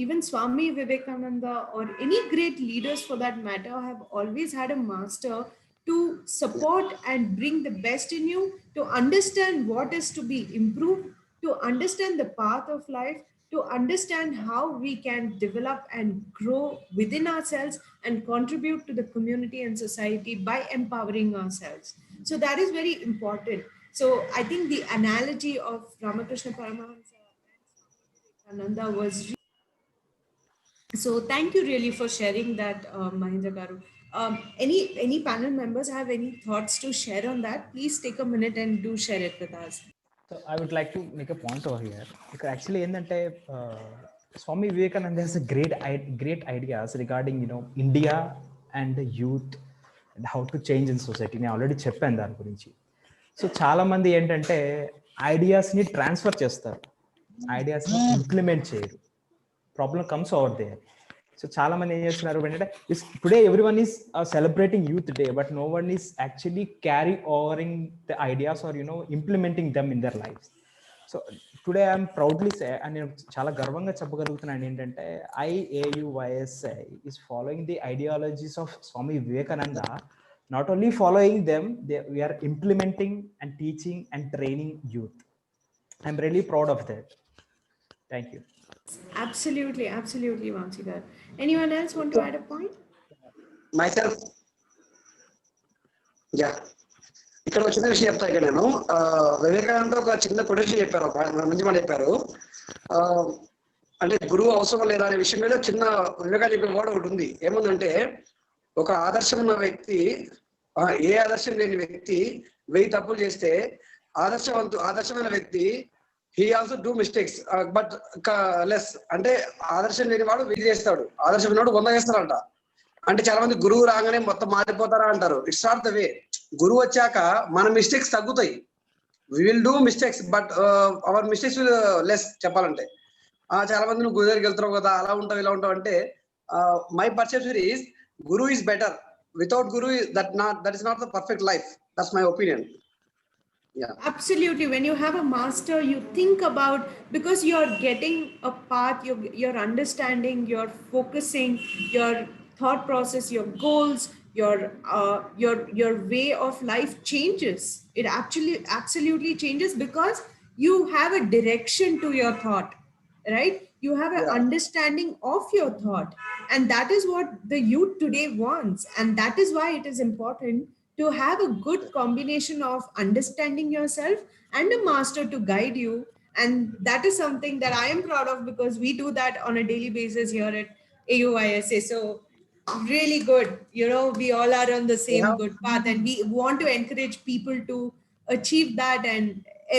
A: even Swami Vivekananda or any great leaders for that matter have always had a master to support and bring the best in you, to understand what is to be improved, to understand the path of life, to understand how we can develop and grow within ourselves and contribute to the community and society by empowering ourselves. So that is very important. So I think the analogy of Ramakrishna Paramahansa and Ananda was so thank you really for sharing that, Mahendra Garu. Any panel members have any thoughts to share on that? Please take a minute and do share it with us.
E: So I would like to make a point over here. Because actually, ఏంటంటే Swami Vivekananda has a great ideas regarding India and the youth and how to change in society. నేను already చెప్పాను దాని గురించి. So చాలా మంది ఏంటంటే ఐడియాస్ని transfer చేస్తారు, ఐడియాస్ని ఇంప్లిమెంట్ చేయరు. Problem comes over there. So చాలా మంది ఏం చేస్తున్నారు అంటే, today every one is celebrating youth day, but no one is actually carry overing the ideas or implementing them in their life. So today I'm proudly అని నేను చాలా గర్వంగా చెప్పగలుగుతున్నాను ఏంటంటే, IAUYSI is following the ideologies of Swami Vivekananda. Not only following them, we are implementing and teaching and training youth. I'm really proud of that. Thank you.
A: Absolutely, Vansigar. Anyone else want to add a point?
F: Myself, yeah. ఇక్కడ ఒక చిన్న విషయం చెప్తా. ఇక్కడ నేను వివేకానంద ఒక చిన్న quotation చెప్పారు, మంచి మాట చెప్పారు. అంటే గురువు అవసరం లేదా అనే విషయం మీద చిన్న వివేకానంద చెప్పిన మాట ఒకటి ఉంది. ఏముందంటే, ఒక ఆదర్శం ఉన్న వ్యక్తి, ఏ ఆదర్శం లేని వ్యక్తి 1000 తప్పులు చేస్తే, ఆదర్శమైన వ్యక్తి he also do mistakes but less. అంటే ఆదర్శం లేని వాడు 1000 చేస్తాడు, ఆదర్శం ఉన్నవాడు 100 చేస్తారంట. అంటే చాలా మంది గురువు రాగానే మొత్తం మారిపోతారా అంటారు. It's not the way. గురువు వచ్చాక మన మిస్టేక్స్ తగ్గుతాయి. We will do mistakes but our mistakes will less. చెప్పాలంటే చాలా మంది నువ్వు గురు దగ్గరికి వెళ్తావు కదా, అలా ఉంటావు ఇలా ఉంటావు అంటే, my perception is Guru is better. Without Guru that is not the perfect life. That's my opinion. Yeah.
A: Absolutely. When you have a master, you think about, because you're getting a path, you're understanding, you're focusing, your thought process, your goals, your way of life changes. It actually absolutely changes because you have a direction to your thought, right? You have an understanding of your thought, and that is what the youth today wants, and that is why it is important to have a good combination of understanding yourself and a master to guide you. And that is something that I am proud of, because we do that on a daily basis here at AUYSA. So really good. We all are on the same good path, and we want to encourage people to achieve that. And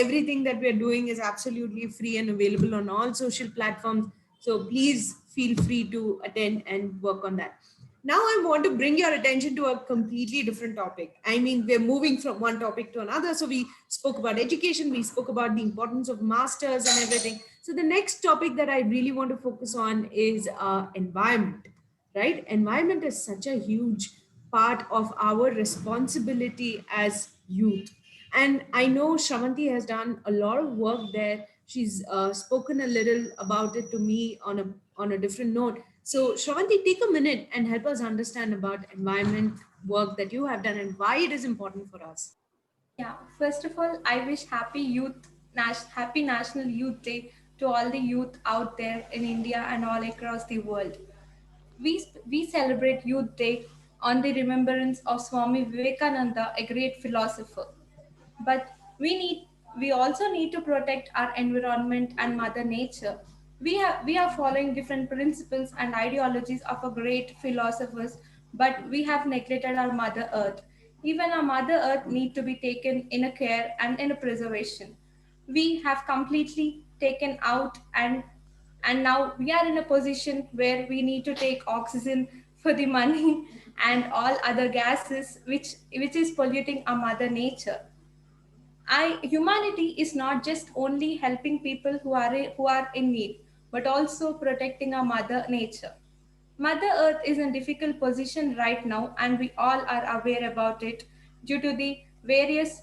A: everything that we're doing is absolutely free and available on all social platforms. So please feel free to attend and work on that. Now I want to bring your attention to a completely different topic. I mean, we're moving from one topic to another. So we spoke about education, we spoke about the importance of masters and everything. So the next topic that I really want to focus on is environment, right? Environment is such a huge part of our responsibility as youth. And I know Shravanti has done a lot of work there. She's spoken a little about it to me on a different note. So Shravanti, take a minute and help us understand about environment work that you have done and why it is important for us.
B: Yeah, first of all, I wish happy National Youth Day to all the youth out there in India and all across the world. We celebrate Youth Day on the remembrance of Swami Vivekananda, a great philosopher. But we also need to protect our environment and Mother Nature. We are following different principles and ideologies of a great philosophers, but we have neglected our Mother Earth. Even our Mother Earth need to be taken in a care and in a preservation. We have completely taken out, and now we are in a position where we need to take oxygen for the money and all other gases which is polluting our Mother Nature. Humanity is not just only helping people who are in need, but also protecting our Mother Nature. Mother Earth is in difficult position right now, and we all are aware about it due to the various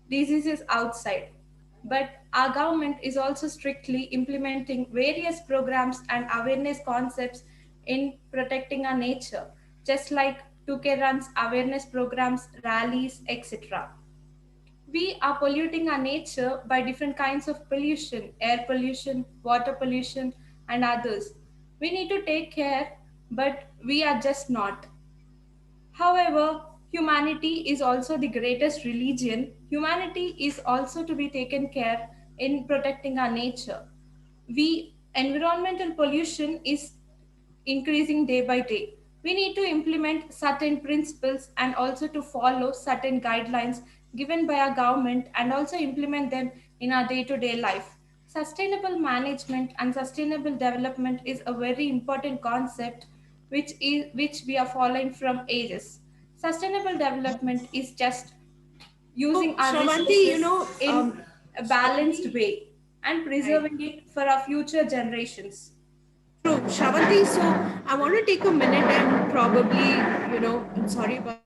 B: diseases outside. But our government is also strictly implementing various programs and awareness concepts in protecting our nature, just like 2K runs awareness programs, rallies, etc. We are polluting our nature by different kinds of pollution, air pollution, water pollution, and others. We need to take care, but we are just not. However, humanity is also the greatest religion. Humanity is also to be taken care in protecting our nature. Environmental pollution is increasing day by day. We need to implement certain principles and also to follow certain guidelines given by our government and also implement them in our day-to-day life. Sustainable management and sustainable development is a very important concept which we are following from ages. Sustainable development is just
A: So
B: using our
A: Shravanti,
B: resources in a balanced
A: Shravanti,
B: way and
A: right.
B: preserving it for our future generations.
A: True, Shravanti. So I want to take a minute and probably, I'm sorry about.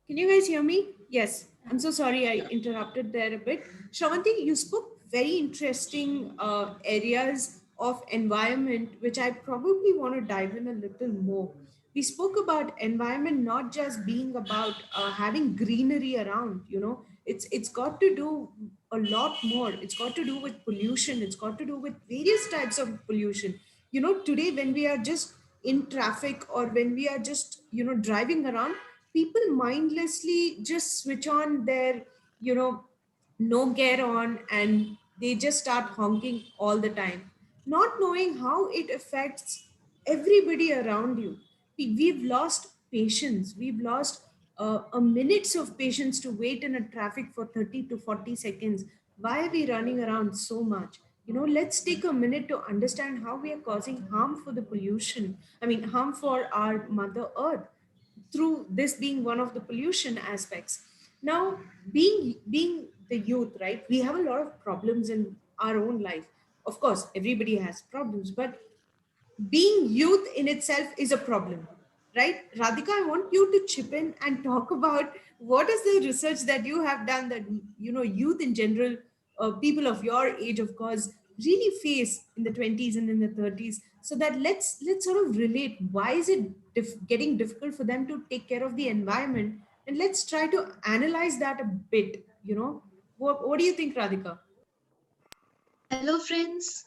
A: Can you guys hear me? Yes. I'm so sorry I interrupted there a bit. Shravanti, you spoke very interesting areas of environment, which I probably want to dive in a little more. We spoke about environment not just being about having greenery around, it's got to do a lot more. It's got to do with pollution. It's got to do with various types of pollution. Today when we are just in traffic or when we are just, driving around, people mindlessly just switch on their, you know no gear on, and they just start honking all the time, not knowing how it affects everybody around you. We've lost patience. We've lost a minutes of patience to wait in a traffic for 30 to 40 seconds. Why are we running around so much? Let's take a minute to understand how we are causing harm for the pollution. I mean, harm for our Mother Earth through this being one of the pollution aspects. Now, being the youth, right, we have a lot of problems in our own life. Of course, everybody has problems, but being youth in itself is a problem, right? Radhika, I want you to chip in and talk about what is the research that you have done that, youth in general, people of your age, of course, really face in the 20s and in the 30s, so that let's sort of relate why is it getting difficult for them to take care of the environment, and let's try to analyze that a bit. What do you think, Radhika?
C: Hello, friends.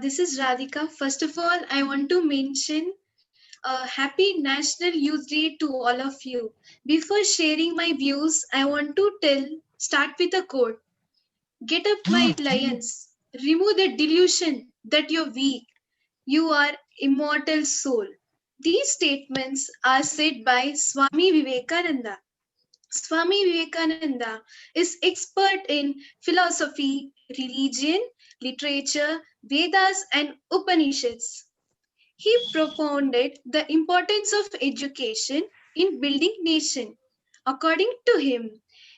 C: This is Radhika. First of all, I want to mention Happy National Youth Day to all of you. Before sharing my views, I want to start with a quote. Get up, my lions. Remove the delusion that you're weak. You are immortal soul. These statements are said by Swami Vivekananda. Swami Vivekananda is expert in philosophy, religion, literature, Vedas, and Upanishads. He propounded the importance of education in building nation. According to him,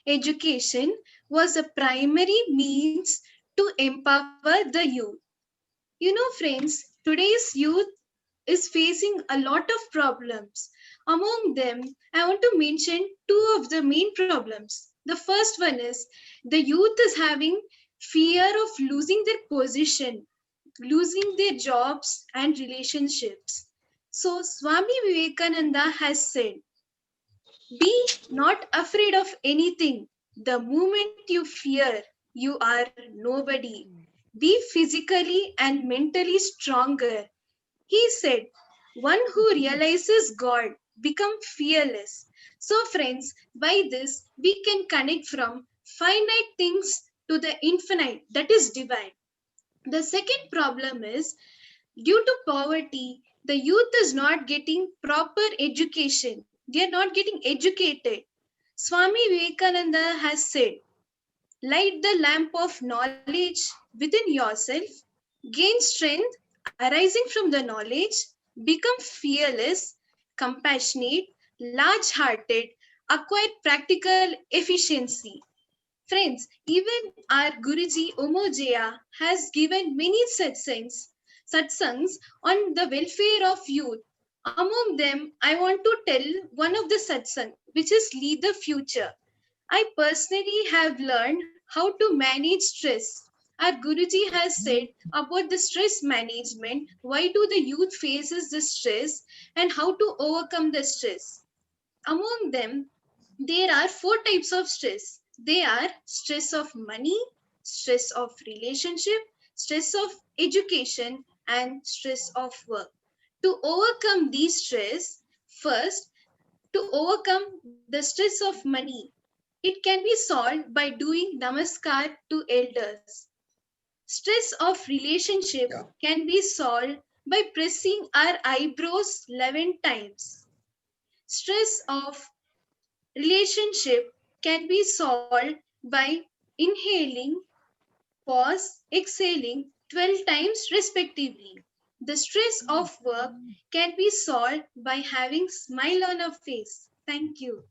C: education was a primary means to empower the youth. You know, friends, today's youth is facing a lot of problems. Among them, I want to mention two of the main problems. The first one is the youth is having fear of losing their position, losing their jobs and relationships. So, Swami Vivekananda has said, be not afraid of anything. The moment you fear, you are nobody. Be physically and mentally stronger. He said, one who realizes God become fearless. So friends, by this we can connect from finite things to the infinite, that is divine. The second problem is due to poverty, the youth is not getting proper education. They are not getting educated. Swami Vivekananda has said, light the lamp of knowledge within yourself, gain strength arising from the knowledge, become fearless, compassionate, large hearted, acquire practical efficiency. Friends, even our Guruji Omojaya has given many satsangs on the welfare of youth. Among them, I want to tell one of the satsang, which is Lead the Future. I personally have learned how to manage stress. Our Guruji has said about the stress management, why do the youth faces the stress and how to overcome the stress. Among them, there are four types of stress. They are stress of money, stress of relationship, stress of education, and stress of work. To overcome these stress, first, to overcome the stress of money, it can be solved by doing namaskar to elders. Stress of relationship
F: Yeah.
C: can be solved by pressing our eyebrows 11 times. Stress of relationship can be solved by inhaling, pause, exhaling 12 times respectively. The stress of work can be solved by having smile on a face. Thank you.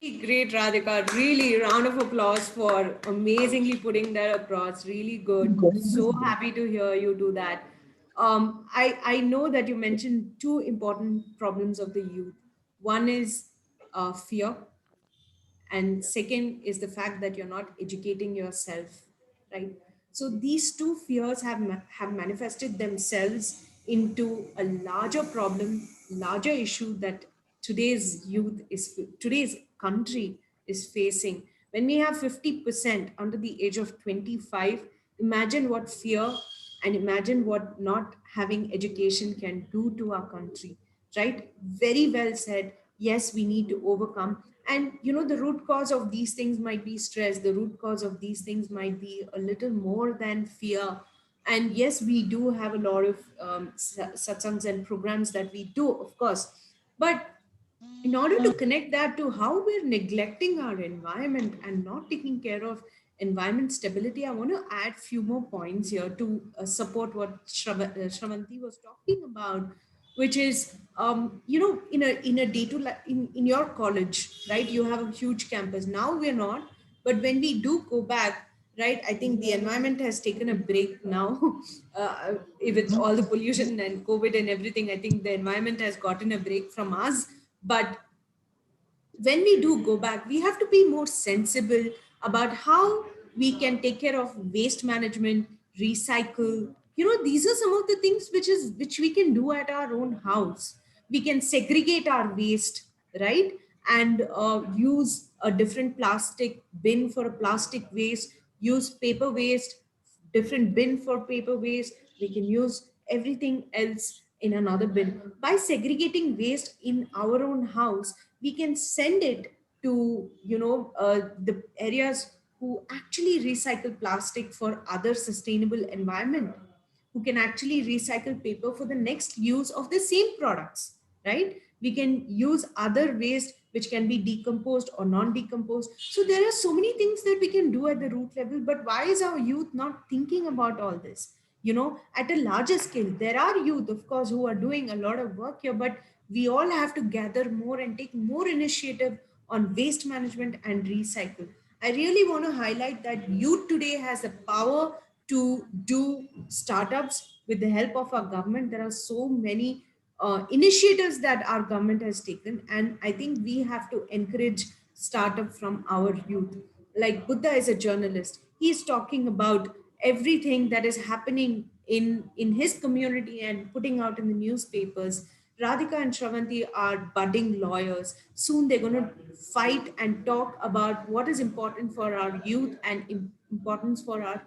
A: Great, Radhika. Really, round of applause for amazingly putting that across. Really good. So happy to hear you do that. I know that you mentioned two important problems of the youth. One is fear, and second is the fact that you're not educating yourself, right? So these two fears have manifested themselves into a larger problem, larger issue that today's country is facing. When we have 50% under the age of 25, imagine what fear and imagine what not having education can do to our country, right? Very well said. Yes, we need to overcome. And the root cause of these things might be stress. The root cause of these things might be a little more than fear. And yes, we do have a lot of satsangs and programs that we do, of course. But in order to connect that to how we're neglecting our environment and not taking care of environment stability, I want to add few more points here to support what Shravanti was talking about, which is in a day to in your college, right? You have a huge campus. Now we're not, but when we do go back, right, I think the environment has taken a break now. With all the pollution and COVID and everything, I think the environment has gotten a break from us. But when we do go back, we have to be more sensible about how we can take care of waste management, recycle. These are some of the things which we can do at our own house. We can segregate our waste, right? And use a different plastic bin for a plastic waste, use paper waste, different bin for paper waste. We can use everything else in another bin. By segregating waste in our own house, we can send it to the areas who actually recycle plastic for other sustainable environment, who can actually recycle paper for the next use of the same products, right? We can use other waste which can be decomposed or non-decomposed. So there are so many things that we can do at the root level, but why is our youth not thinking about all this? at a larger scale. There are youth, of course, who are doing a lot of work here, but we all have to gather more and take more initiative on waste management and recycle. I really want to highlight that youth today has the power to do startups with the help of our government. There are so many initiatives that our government has taken, and I think we have to encourage startup from our youth. Like Buddha is a journalist. He's talking about everything that is happening in his community and putting out in the newspapers. Radhika and Shravanti are budding lawyers. Soon they're going to fight and talk about what is important for our youth and importance for our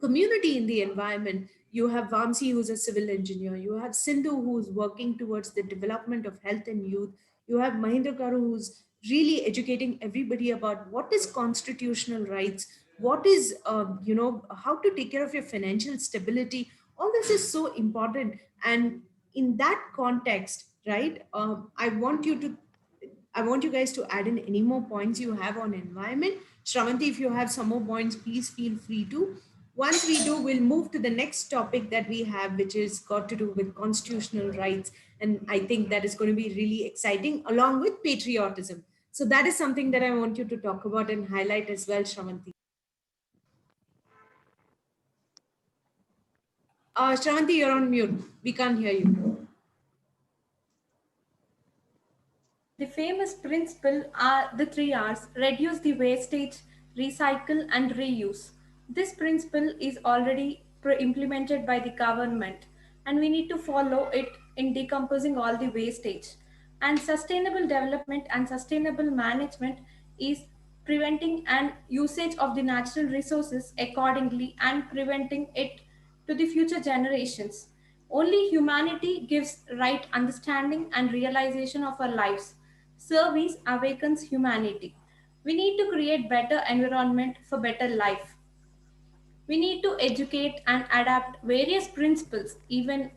A: community in the environment. You have Vamsi, who's a civil engineer. You have Sindhu, who's working towards the development of health and youth. You have Mahindra Karu, who's really educating everybody about what is constitutional rights, what is, how to take care of your financial stability. All this is so important. And in that context, right, I want you guys to add in any more points you have on environment. Shravanti, if you have some more points, please feel free to. Once we do, we'll move to the next topic that we have, which is got to do with constitutional rights. And I think that is going to be really exciting, along with patriotism. So that is something that I want you to talk about and highlight as well, Shravanti. Shravanti, you're on mute. We can't hear you.
B: The famous principle are the 3 R's: reduce the wastage, recycle, and reuse. This principle is already implemented by the government, and we need to follow it in decomposing all the wastage. And sustainable development and sustainable management is preventing an usage of the natural resources accordingly and preventing it to the future generations. Only humanity gives right understanding and realization of our lives. Service awakens humanity. We need to create better environment for better life. We need to educate and adapt various principles. Even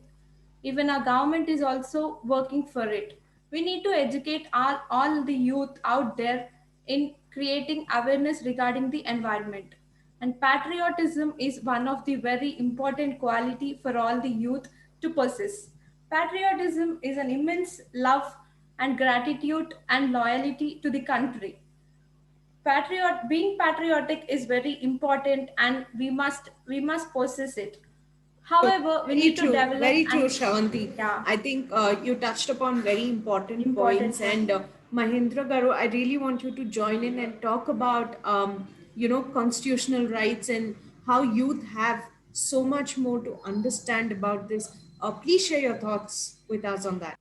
B: our government is also working for it. We need to educate all the youth out there in creating awareness regarding the environment. And patriotism is one of the very important quality for all the youth to possess. Patriotism is an immense love and gratitude and loyalty to the country. Being patriotic is very important, and we must possess it. However, we
A: Very
B: need to
A: true,
B: develop
A: very true,
B: and
A: Shravanti.
B: yeah,
A: I think you touched upon very important
B: important
A: points.
B: point.
A: And Mahindra Garu, I really want you to join in and talk about, constitutional rights and how youth have so much more to understand about this. Please share your thoughts with us on that.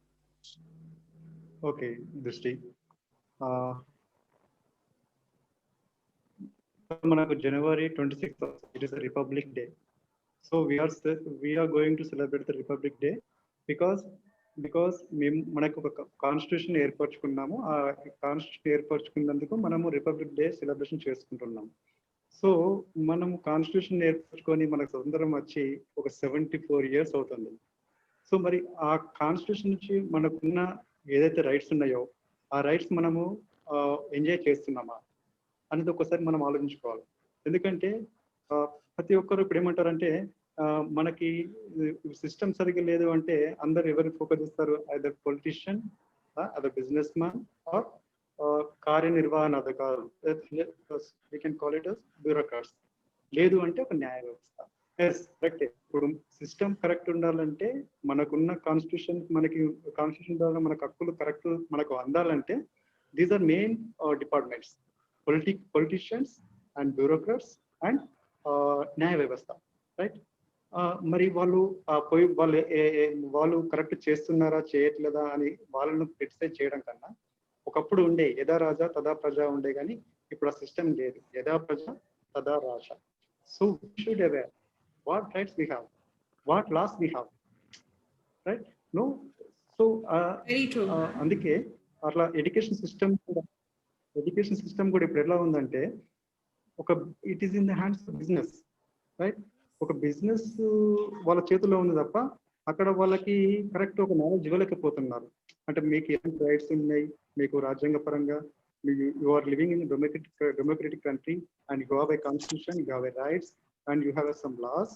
G: Okay, Drishti. మనకు January 26th, it is a Republic Day. So we are going to celebrate the Republic Day because మేము మనకు ఒక constitution ఏర్పరచుకున్నాము. ఆ constitution ఏర్పరచుకున్నందుకు మనము republic day celebration చేసుకుంటున్నాం. So మనము constitution ఏర్పరచుకొని మనకు స్వతంత్రం వచ్చి ఒక 74 years అవుతుంది. సో మరి ఆ కాన్స్టిట్యూషన్ నుంచి మనకున్న ఏదైతే రైట్స్ ఉన్నాయో ఆ రైట్స్ మనము ఎంజాయ్ చేస్తున్నామా అనేది ఒకసారి మనం ఆలోచించుకోవాలి. ఎందుకంటే ప్రతి ఒక్కరు ఇప్పుడు ఏమంటారంటే మనకి సిస్టమ్ సరిగ్గా లేదు అంటే అందరు ఎవరు ఫోకస్ చేస్తారు, either politician, other businessman or కార్యనిర్వహణ అధికారులు, we can call it as bureaucrats. లేదు అంటే ఒక న్యాయ వ్యవస్థ. కరెక్ట్. ఇప్పుడు సిస్టమ్ కరెక్ట్ ఉండాలంటే మనకున్న కాన్స్టిట్యూషన్ ద్వారా మనకు హక్కులు కరెక్ట్ మనకు అందాలంటే these are main departments: politicians and bureaucrats and న్యాయ వ్యవస్థ, రైట్? మరి వాళ్ళు కరెక్ట్ చేస్తున్నారా చేయట్లేదా అని వాళ్ళను క్రిటిసైజ్ చేయడం కన్నా ఒకప్పుడు ఉండే యథా రాజా తదా ప్రజ ఉండే, కానీ ఇప్పుడు ఆ సిస్టమ్ లేదు. యథా ప్రజ తదా రాజ. So we should aware what rights we have, what laws we have, right? No, so అందుకే అట్లా ఎడ్యుకేషన్ సిస్టమ్ కూడా ఇప్పుడు ఎలా ఉందంటే it is in the hands of business, right? ఒక బిజినెస్ వాళ్ళ చేతిలో ఉంది తప్ప అక్కడ వాళ్ళకి కరెక్ట్ ఒక నాలెడ్జ్ ఇవ్వలేకపోతున్నారు. అంటే మీకు ఏం రైట్స్ ఉన్నాయి, మీకు రాజ్యాంగ పరంగా you are living in democratic country and you have a constitution, you have a rights and you have some laws.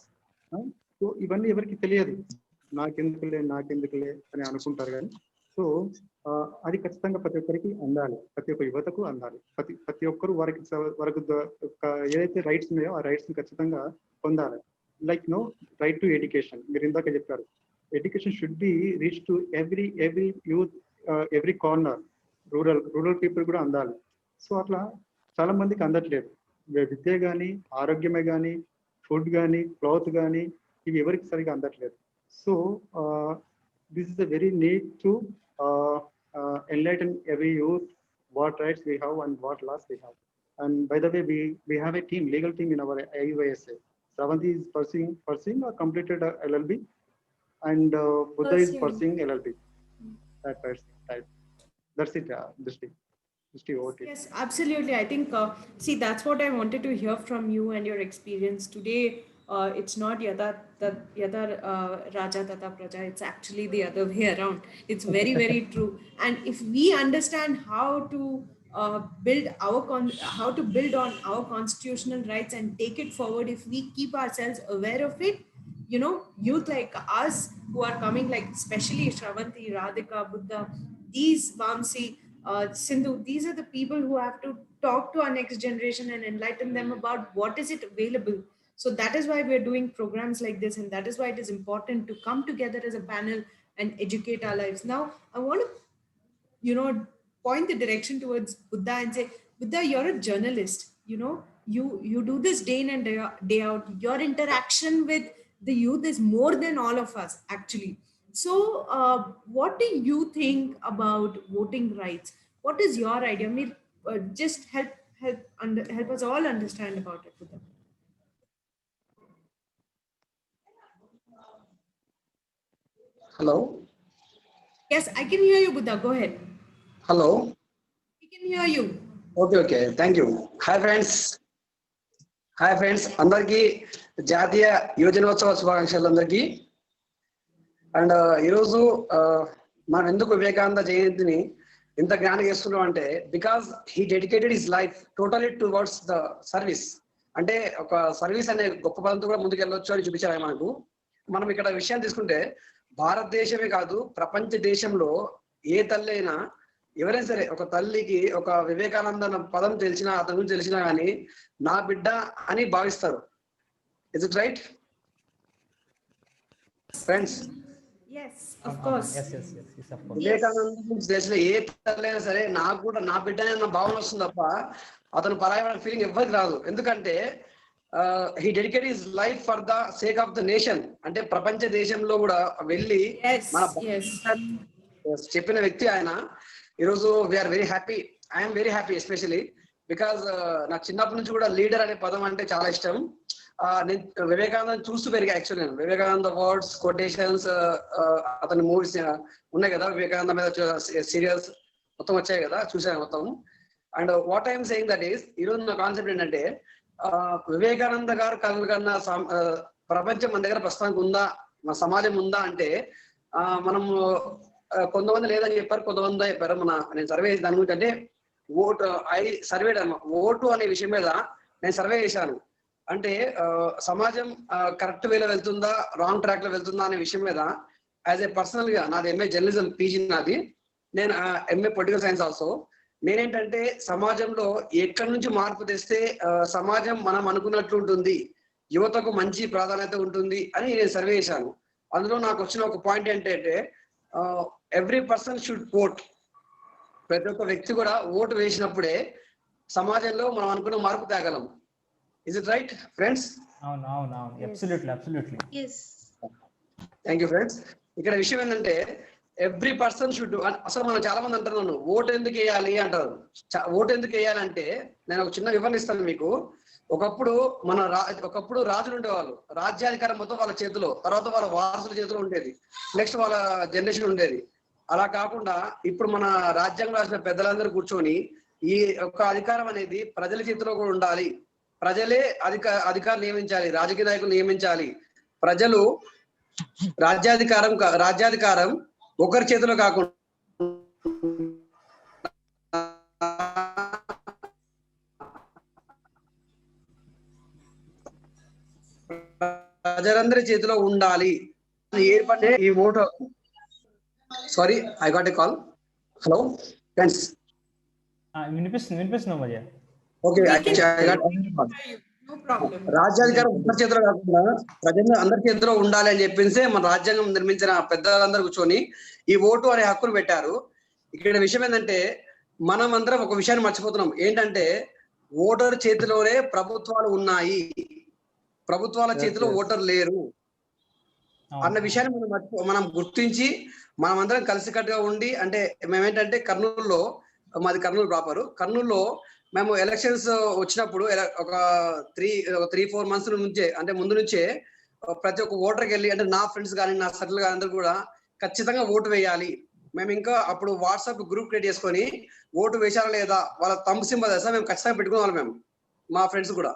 G: So ఇవన్నీ ఎవరికి తెలియదు, నాకెందుకులే అని అనుకుంటారు. కానీ సో అది ఖచ్చితంగా ప్రతి ఒక్కరికి అందాలి, ప్రతి ఒక్క యువతకు అందాలి. ప్రతి ఒక్కరు వారికి ఏదైతే రైట్స్ ఉన్నాయో ఆ రైట్స్ ని ఖచ్చితంగా పొందాలి. లైక్ రైట్ టు ఎడ్యుకేషన్ మీరు ఇందాక చెప్పారు. Education should be reach to every youth, every corner. Rural people కూడా అందాలి. సో అట్లా చాలా మందికి అందట్లేదు. విద్య కానీ, ఆరోగ్యమే కానీ, ఫుడ్ కానీ, క్లాత్ కానీ, ఇవి ఎవరికి సరిగా అందట్లేదు. So this is a very need to enlighten every youth what rights we have and what laws we have. And by the way, we have a legal team in our AUISA. Sravanti is pursuing or completed LLB, and Buddha is pursuing LLB. That's it, Drishti. Over to you.
A: Yes, absolutely. I think, see, that's what I wanted to hear from you and your experience today. It's not yada Raja Tata Praja. It's actually the other way around. It's very, very true. And if we understand how to build on our constitutional rights and take it forward, if we keep ourselves aware of it, youth like us who are coming, like especially Shravanti, Radhika, Buddha, these Vamsi, Sindhu, these are the people who have to talk to our next generation and enlighten them about what is it available. So that is why we're doing programs like this, and that is why it is important to come together as a panel and educate our lives. Now, I want to, point the direction towards Buddha and say, Buddha, you're a journalist. You do this day in and day out. Your interaction with the youth is more than all of us, actually. So, what do you think about voting rights? What is your idea? Just help us all understand about it, Buddha.
F: Hello.
A: Yes, I can hear you, Buddha. Go ahead.
F: Hello.
A: We can hear you.
F: Okay. Thank you. Hi friends. అందరికీ జాతీయ యువజనోత్సవ శుభాకాంక్షలు అందరికీ. And ఈరోజు మనం ఎందుకు వివేకానంద జయంతిని ఇంత జ్ఞానం చేస్తున్నాం అంటే, because he dedicated his life totally towards the service. అంటే ఒక సర్వీస్ అనే గొప్ప పదంతో కూడా ముందుకు వెళ్ళొచ్చు అని చూపించారు మనకు. మనం ఇక్కడ విషయం తీసుకుంటే, భారతదేశమే కాదు ప్రపంచ దేశంలో ఏ తల్లి అయినా, ఎవరైనా సరే, ఒక తల్లికి ఒక వివేకానంద పదం తెలిసినా, అతని గురించి తెలిసినా కానీ నా బిడ్డ అని భావిస్తారు. Is it right friends?
A: Yes, of course.
E: Yes, of course.
F: Vivekananda గురించి తెలిసిన ఏ తల్లి అయినా సరే నాకు కూడా నా బిడ్డనే అన్న భావన వస్తుంది తప్ప అతను పరాయి ఫీలింగ్ ఎవరికి రాదు. ఎందుకంటే he dedicated his life for the sake of the nation. అంటే ప్రపంచ దేశంలో కూడా వెళ్ళి మన చెప్పిన వ్యక్తి ఆయన. ఈరోజు we are very happy. I'm very happy especially because నాకు చిన్నప్పటి నుంచి కూడా లీడర్ అనే పదం అంటే చాలా ఇష్టం. నేను వివేకానంద చూస్తూ పెరిగా. యాక్చువల్లీ నేను వివేకానంద వర్డ్స్, కొటేషన్స్, అతని మూవీస్ ఉన్నాయి కదా, వివేకానంద మీద సీరియల్స్ మొత్తం వచ్చాయి కదా, చూసాను మొత్తం. And what I'm saying that is, ఈరోజు నా కాన్సెప్ట్ ఏంటంటే, వివేకానంద గారు కళ్ళు కన్నా ప్రపంచం మన దగ్గర ప్రస్తుతానికి ఉందా, మన సమాజం ఉందా అంటే మనము కొంతమంది లేదని చెప్పారు, కొంతమంది చెప్పారు. నేను సర్వే దాని గురించి అంటే సర్వే ఓటు అనే విషయం మీద నేను సర్వే చేశాను. అంటే సమాజం కరెక్ట్ వేలో వెళ్తుందా, రాంగ్ ట్రాక్ లో వెళ్తుందా అనే విషయం మీద యాజ్ ఏ పర్సనల్ గా, నాది ఎంఏ జర్నలిజం పీజీ, నాది, నేను ఎంఏ పొలిటికల్ సైన్స్ ఆల్సో. నేనేంటంటే సమాజంలో ఎక్కడి నుంచి మార్పు తెస్తే సమాజం మనం అనుకున్నట్లు ఉంటుంది, యువతకు మంచి ప్రాధాన్యత ఉంటుంది అని నేను సర్వే చేశాను. అందులో నాకు వచ్చిన ఒక పాయింట్ ఏంటంటే, ఎవ్రీ పర్సన్ షుడ్ ఓట్. ప్రతి ఒక్క వ్యక్తి కూడా ఓటు వేసినప్పుడే సమాజంలో మనం అనుకున్న మార్పు తేగలం. Is it right friends?
E: అవును. అబ్సల్యూట్లీ.
F: Thank you friends. ఇక్కడ విషయం ఏంటంటే, ఎవ్రీ పర్సన్ షుడ్, అసలు మనం చాలా మంది అంటున్నాను ఓటు ఎందుకు వేయాలి అంటారు. ఓటు ఎందుకు వేయాలంటే నేను ఒక చిన్న వివరణ ఇస్తాను మీకు. ఒకప్పుడు రాజులు ఉండేవాళ్ళు, రాజ్యాధికారం మొత్తం వాళ్ళ చేతిలో, తర్వాత వాళ్ళ వారసుల చేతిలో ఉండేది, నెక్స్ట్ వాళ్ళ జనరేషన్ ఉండేది. అలా కాకుండా ఇప్పుడు మన రాజ్యాంగం రాసిన పెద్దలందరూ కూర్చొని ఈ యొక్క అధికారం అనేది ప్రజల చేతిలో కూడా ఉండాలి. ప్రజలే అధికారులు నియమించాలి, రాజకీయ నాయకులు నియమించాలి. ప్రజలు రాజ్యాధికారం ఒకరి చేతిలో కాకుండా ప్రజలందరి చేతిలో ఉండాలి ఏర్పడే ఈ vote. Sorry, I got a call. Hello friends.
E: వినిపిస్తుంది మధ్య.
F: Okay,
A: No problem.
F: రాజ్యాధికారం అందరి చేతిలో కాకుండా ప్రజలు అందరి చేతిలో ఉండాలి అని చెప్పేసి మన రాజ్యాంగం నిర్మించిన పెద్దలందరూ కూర్చొని ఈ ఓటు అనే హక్కును పెట్టారు. ఇక్కడ విషయం ఏంటంటే మనం అందరం ఒక విషయాన్ని మర్చిపోతున్నాం. ఏంటంటే ఓటర్ చేతిలోనే ప్రభుత్వాలు ఉన్నాయి, ప్రభుత్వాల చేతిలో ఓటర్ లేరు అన్న విషయాన్ని మనం గుర్తించి మనం అందరం కలిసికట్టుగా ఉండి, అంటే మేమేంటంటే కర్నూలులో, మాది కర్నూలు ప్రాపర్, కర్నూలులో మేము ఎలక్షన్స్ వచ్చినప్పుడు ఒక 3-4 months నుంచే, అంటే ముందు నుంచే ప్రతి ఒక్క ఓటర్కి వెళ్ళి, అంటే నా ఫ్రెండ్స్ కానీ నా సర్కిల్ కానీ అందరూ కూడా ఖచ్చితంగా ఓటు వేయాలి. మేము ఇంకా అప్పుడు వాట్సాప్ గ్రూప్ క్రియేట్ చేసుకొని ఓటు వేశారా లేదా వాళ్ళ థంబ్ సింబల్ వేసా మేము ఖచ్చితంగా పెట్టుకునే వాళ్ళం. మేము మా ఫ్రెండ్స్ కూడా,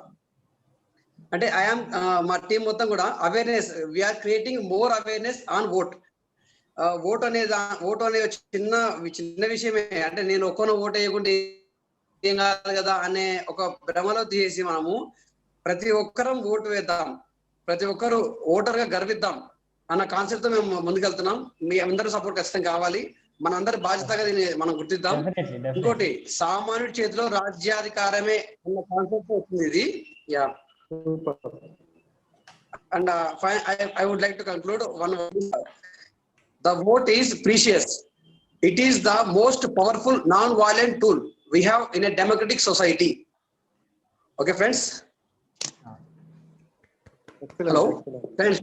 F: అంటే ఐఎమ్ మా టీం మొత్తం కూడా awareness, we are creating more awareness on vote. Vote అనేది చిన్న విషయమే, అంటే నేను ఒక్కనో ఓటు వేయకుండా ఏం కాదు కదా అనే ఒక భ్రమలో తీసి మనము ప్రతి ఒక్కరం ఓటు వేద్దాం, ప్రతి ఒక్కరు ఓటర్ గా గర్విద్దాం అన్న కాన్సెప్ట్ తో మేము ముందుకెళ్తున్నాం. మీ అందరూ సపోర్ట్ ఖచ్చితంగా కావాలి. మన అందరి బాధ్యతగా దీన్ని మనం గుర్తిద్దాం. ఇంకోటి, సామాన్యుడి చేతిలో రాజ్యాధికారమే అన్న కాన్సెప్ట్ వచ్చింది ఇది. Yeah, and I would like to conclude one. The vote is precious. It is the most powerful non-violent tool we have in a democratic society. Okay, friends? Hello? Friends,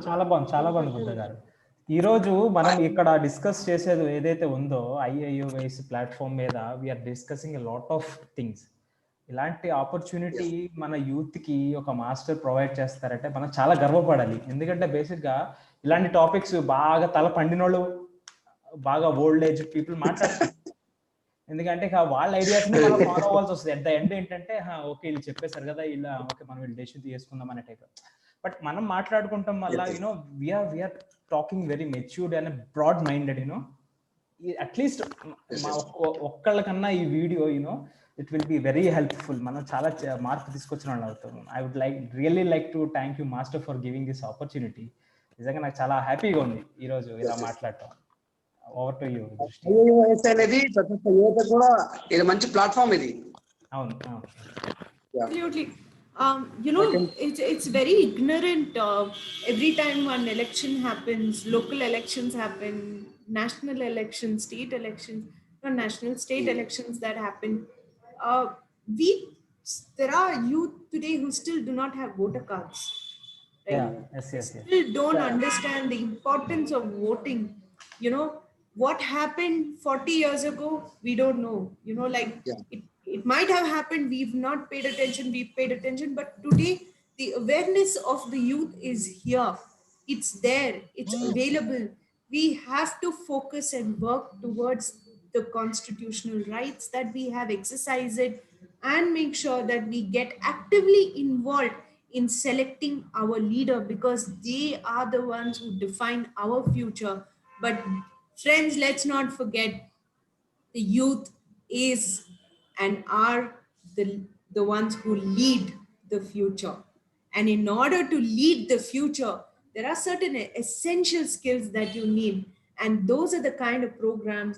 E: చాలా బాగుంది బుద్ధ గారు. ఈ రోజు మనం ఇక్కడ డిస్కస్ చేసేది ఏదైతే ఉందో IIOS ప్లాట్ఫామ్ మీద we are discussing a lot of things. ఇలాంటి ఆపర్చునిటీ మన యూత్ కి ఒక మాస్టర్ ప్రొవైడ్ చేస్తారంటే మనం చాలా గర్వపడాలి. ఎందుకంటే బేసిక్ గా ఇలాంటి టాపిక్స్ బాగా తల పండినోళ్ళు, బాగా ఓల్డ్ ఏజ్ పీపుల్ మాట్లాడతారు. ఎందుకంటే వాళ్ళ ఐడియాస్ మనం ఫాలో అవ్వాల్సి వస్తుంది. అట్ ద ఎండ్ ఏంటంటే ఓకే వీళ్ళు చెప్పేశారు కదా, ఇలా ఓకే మనం వీళ్ళు డెసిషన్ తీసుకుందాం అనే టైప్. బట్ మనం మాట్లాడుకుంటాం వల్ల you know we are talking very matured and broad minded. You know at least ఒక్కళ్ళకన్నా ఈ video you know it will be very helpful. మనం చాలా మార్పు తీసుకొచ్చిన వాళ్ళు అవుతాం. I would really like to thank you master for giving this opportunity. నిజంగా నాకు చాలా హ్యాపీగా ఉంది ఈ రోజు ఇలా మాట్లాడటం. Over to you.
F: IIOS అనేది ప్రతి ఒక్క యువత కూడా ఇది మంచి ప్లాట్ఫామ్ ఇది.
E: అవును.
A: Absolutely. You know, it's very ignorant. Every time one election happens, local elections happen, national elections, state elections, not national, state elections that happen. There are youth today who still do not have voter cards. Right?
E: Yeah. Yes.
A: Still don't understand the importance of voting. You know, what happened 40 years ago, we don't know. You know, like it might have happened, we've not paid attention, we've paid attention, but today the awareness of the youth is here. It's there, it's available. We have to focus and work towards the constitutional rights that we have exercised and make sure that we get actively involved in selecting our leader, because they are the ones who define our future. But friends, let's not forget, the youth is and are the ones who lead the future. And in order to lead the future, there are certain essential skills that you need. And those are the kind of programs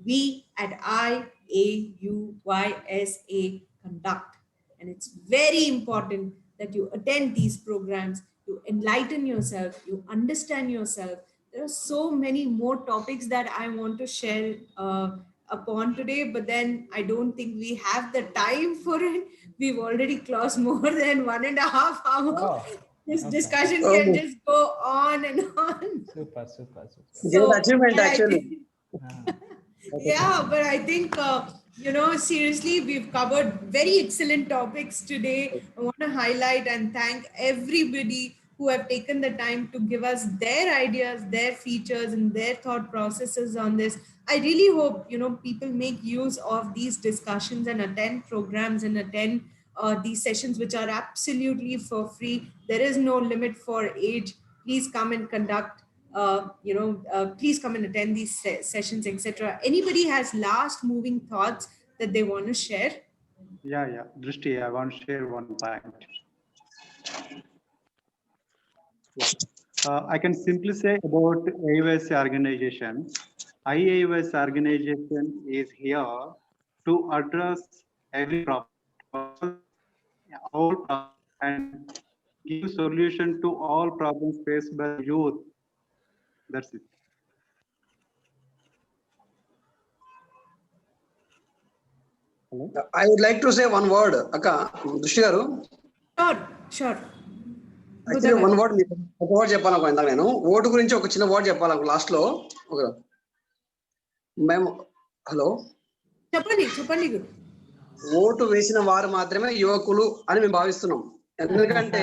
A: we at IAUYSA conduct. And it's very important that you attend these programs, you enlighten yourself, you understand yourself. There are so many more topics that I want to share upon today, but then I don't think we have the time for it. We've already closed more than 1.5 hours.
E: Oh,
A: this
E: okay.
A: discussion can just go on and on.
E: Super.
F: Great achievement,
A: I
F: actually.
A: Yeah, but I think you know, seriously, we've covered very excellent topics today. I want to highlight and thank everybody who have taken the time to give us their ideas, their features, and their thought processes on this. I really hope, you know, people make use of these discussions and attend programs and attend these sessions, which are absolutely for free. There is no limit for age. Please come and conduct, please come and attend these sessions, etc. Anybody has last moving thoughts that they want to share?
G: Yeah. Drishti, I want to share one point. I can simply say about AUS organization. IAUS organization is here to address every problem, all problems, and give solution to all problems faced by the youth. That's it.
F: I would like to say one word, Akka, Dushi garu.
A: Sure.
F: Actually, one word, ఒక word చెప్పాలనుకో ఇందాక నేను vote గురించి ఒక చిన్న word చెప్పాలనుకో last లో ఒక మేము hello
A: చెప్పండి గురు.
F: ఓటు వేసిన వారు మాత్రమే యువకులు అని మేము భావిస్తున్నాం. ఎందుకంటే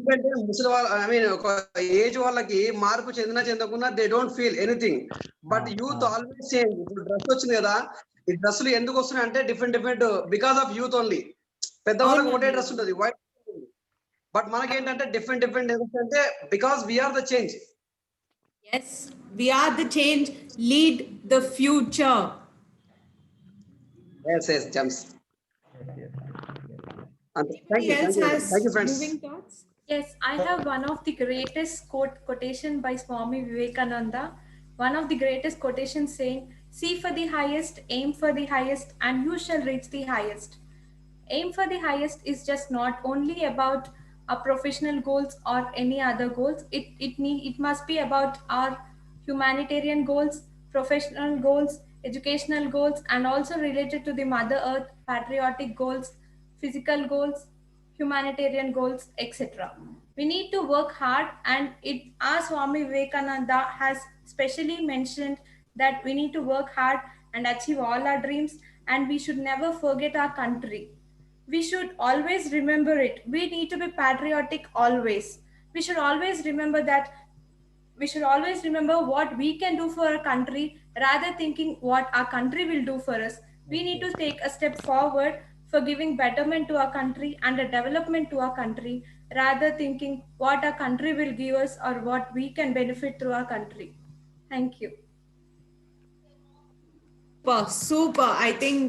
F: ఎందుకంటే ముసలి వాళ్ళ ఐ మీన్ ఒక ఏజ్ వాళ్ళకి మార్పు చెందకున్నా they don't feel anything. But youth always change. ఇప్పుడు డ్రెస్ వచ్చింది కదా, ఈ డ్రెస్సులు ఎందుకు వస్తున్నాయి అంటే different because of youth only. పెద్దవాళ్ళకి ఒకటే డ్రెస్ ఉంటుంది వైట్, బట్ మనకేంటంటే డిఫరెంట్ అంటే because we are the change.
A: Yes, we are the change, lead the future.
F: Yes, James.
A: Anybody else has
F: friends.
A: moving thoughts?
B: Yes, I have one of the greatest quotation by Swami Vivekananda. One of the greatest quotations saying, "See for the highest, aim for the highest, and you shall reach the highest." Aim for the highest is just not only about our professional goals or any other goals. It must be about our humanitarian goals, professional goals, educational goals, and also related to the Mother Earth, patriotic goals, physical goals, humanitarian goals, etc. We need to work hard, and our Swami Vivekananda has specially mentioned that we need to work hard and achieve all our dreams, and we should never forget our country. We should always remember it. We need to be patriotic always. We should always remember that. We should always remember what we can do for our country rather thinking what our country will do for us. We need to take a step forward for giving betterment to our country and a development to our country rather thinking what our country will give us or what we can benefit through our country. Thank you.
A: Super. I think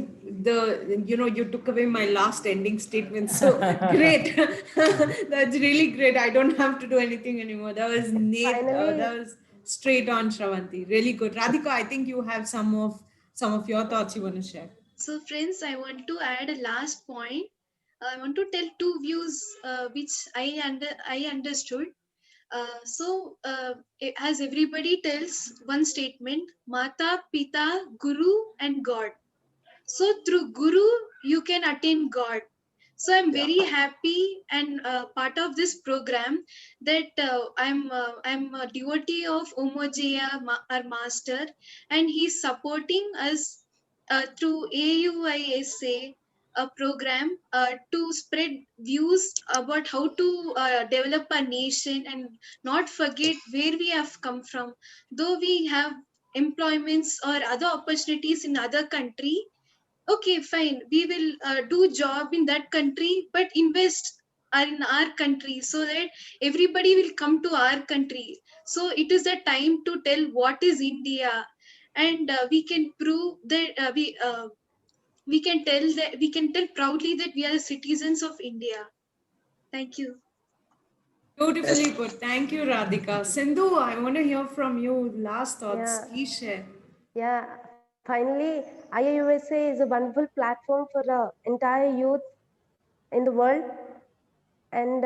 A: you took away my last ending statement. So great. That's really great. I don't have to do anything anymore. That was that was straight on, Shravanti. Really good. Radhika, I think you have some of your thoughts you want to share.
C: So friends, I want to add a last point. I want to tell two views which I understood. As everybody tells one statement, Mata, Pita, Guru and God. So through Guru, you can attain God. So I'm very happy and part of this program that I'm a devotee of Omojaya, our master, and he's supporting us through AUISA a program to spread views about how to develop a nation and not forget where we have come from. Though we have employments or other opportunities in other country, okay, fine, we will do job in that country, but invest are in our country so that everybody will come to our country. So it is a time to tell what is India, and we can prove that we can tell proudly that we are citizens of India. Thank you.
A: Beautifully put. Thank you, Radhika. Sindhu, I want to hear from you. Last thoughts. Please share.
D: Yeah, finally, IAUSA is a wonderful platform for the entire youth in the world, and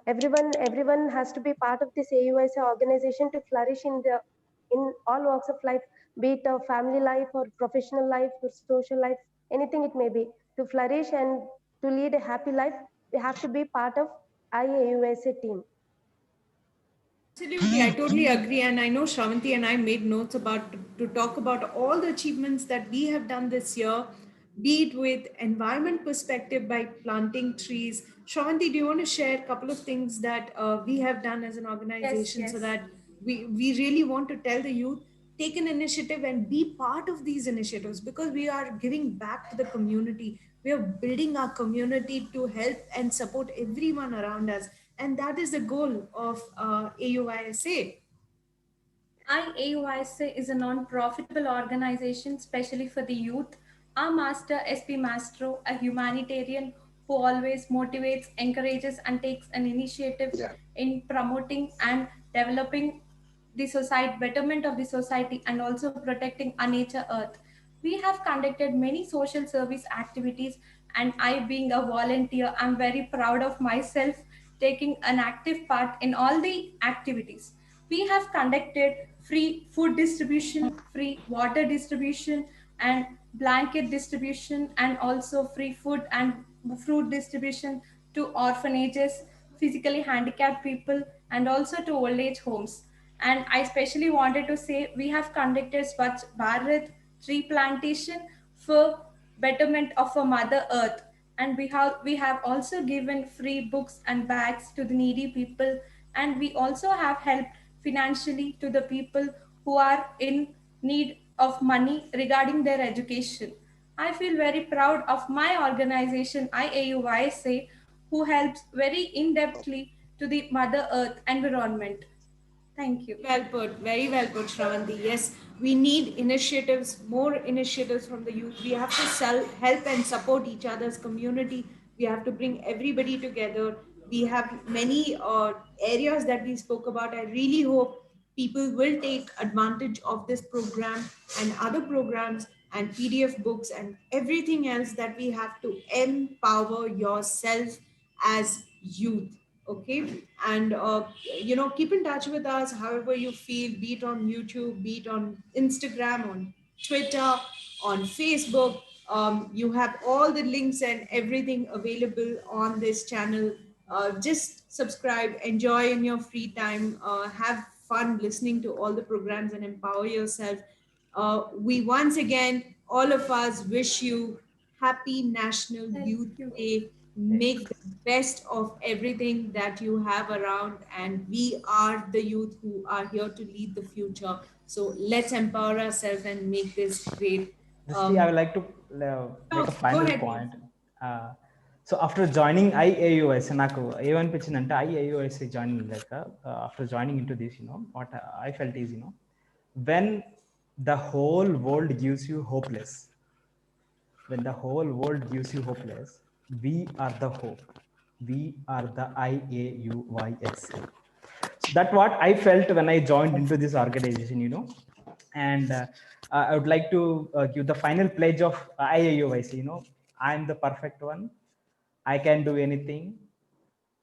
D: everyone has to be part of this AUSA organization to flourish in all walks of life, be it a family life or professional life or social life, anything it may be. To flourish and to lead a happy life, we have to be part of IAUSA team.
A: Absolutely, I totally agree. And I know Shravanti and I made notes to talk about all the achievements that we have done this year, be it with environment perspective by planting trees. Shravanti, do you want to share a couple of things that we have done as an organization so that we really want to tell the youth, take an initiative and be part of these initiatives because we are giving back to the community. We are building our community to help and support everyone around us. And that is the goal of AUISA.
B: IAUISA is a non-profitable organization, especially for the youth. Our master, SP Mastro, a humanitarian who always motivates, encourages, and takes an initiative
F: Yeah.
B: in promoting and developing the society, betterment of the society, and also protecting our nature earth. We have conducted many social service activities, and I, being a volunteer, I'm very proud of myself taking an active part in all the activities. We have conducted free food distribution, free water distribution, and blanket distribution, and also free food and fruit distribution to orphanages, physically handicapped people, and also to old age homes. And I especially wanted to say we have conducted Swachh Bharat tree plantation for betterment of a Mother Earth. And we have also given free books and bags to the needy people, and we also have helped financially to the people who are in need of money regarding their education. I feel very proud of my organization IAUYSA, who helps very in-depthly to the Mother Earth environment. Thank you.
A: Very well put, Shravanti. Yes, we need initiatives, more initiatives from the youth. We have to help and support each other's community. We have to bring everybody together. We have many areas that we spoke about. I really hope people will take advantage of this program and other programs and PDF books and everything else that we have to empower yourself as youth. Okay, and keep in touch with us however you feel, be it on YouTube, be it on Instagram, on Twitter, on Facebook. You have all the links and everything available on this channel. Just subscribe, enjoy in your free time, have fun listening to all the programs and empower yourself. We once again, all of us, wish you happy National
B: Thank
A: Youth
B: you.
A: Day. Make the best of everything that you have around, and we are the youth who are here to lead the future. So let's empower ourselves and make this great.
E: Dristy, I would like to make a
A: Go
E: final
A: ahead,
E: point. So after joining IAUS, నాకు ఏమనిపించిందంటే IAUS joining after joining into this, what I felt is, when the whole world gives you hopeless, when the whole world gives you hopeless, we are the hope. We are the IAUYS. So that's what I felt when I joined into this organization, and I would like to give the final pledge of IAUYC. I'm the perfect one. I can do anything.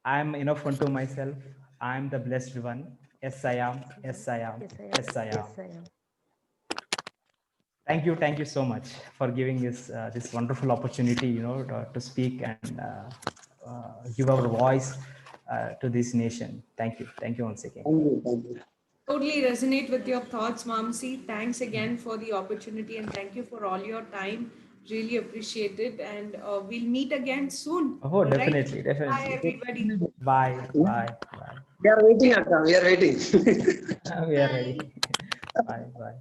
E: I'm enough unto myself. I'm the blessed one. Yes, I am. Yes, I am. Yes, I am.
D: Yes, I am.
E: Thank you so much for giving us this wonderful opportunity, to speak and give our voice to this nation. Thank you once again.
F: Thank you.
A: Totally resonate with your thoughts, Mamsi. Thanks again for the opportunity and thank you for all your time. Really appreciate it, and we'll meet again soon.
E: Oh,
A: All right?
E: definitely.
A: Bye, everybody.
E: Bye.
F: We are waiting, Akka. We are waiting.
E: We are ready. Bye.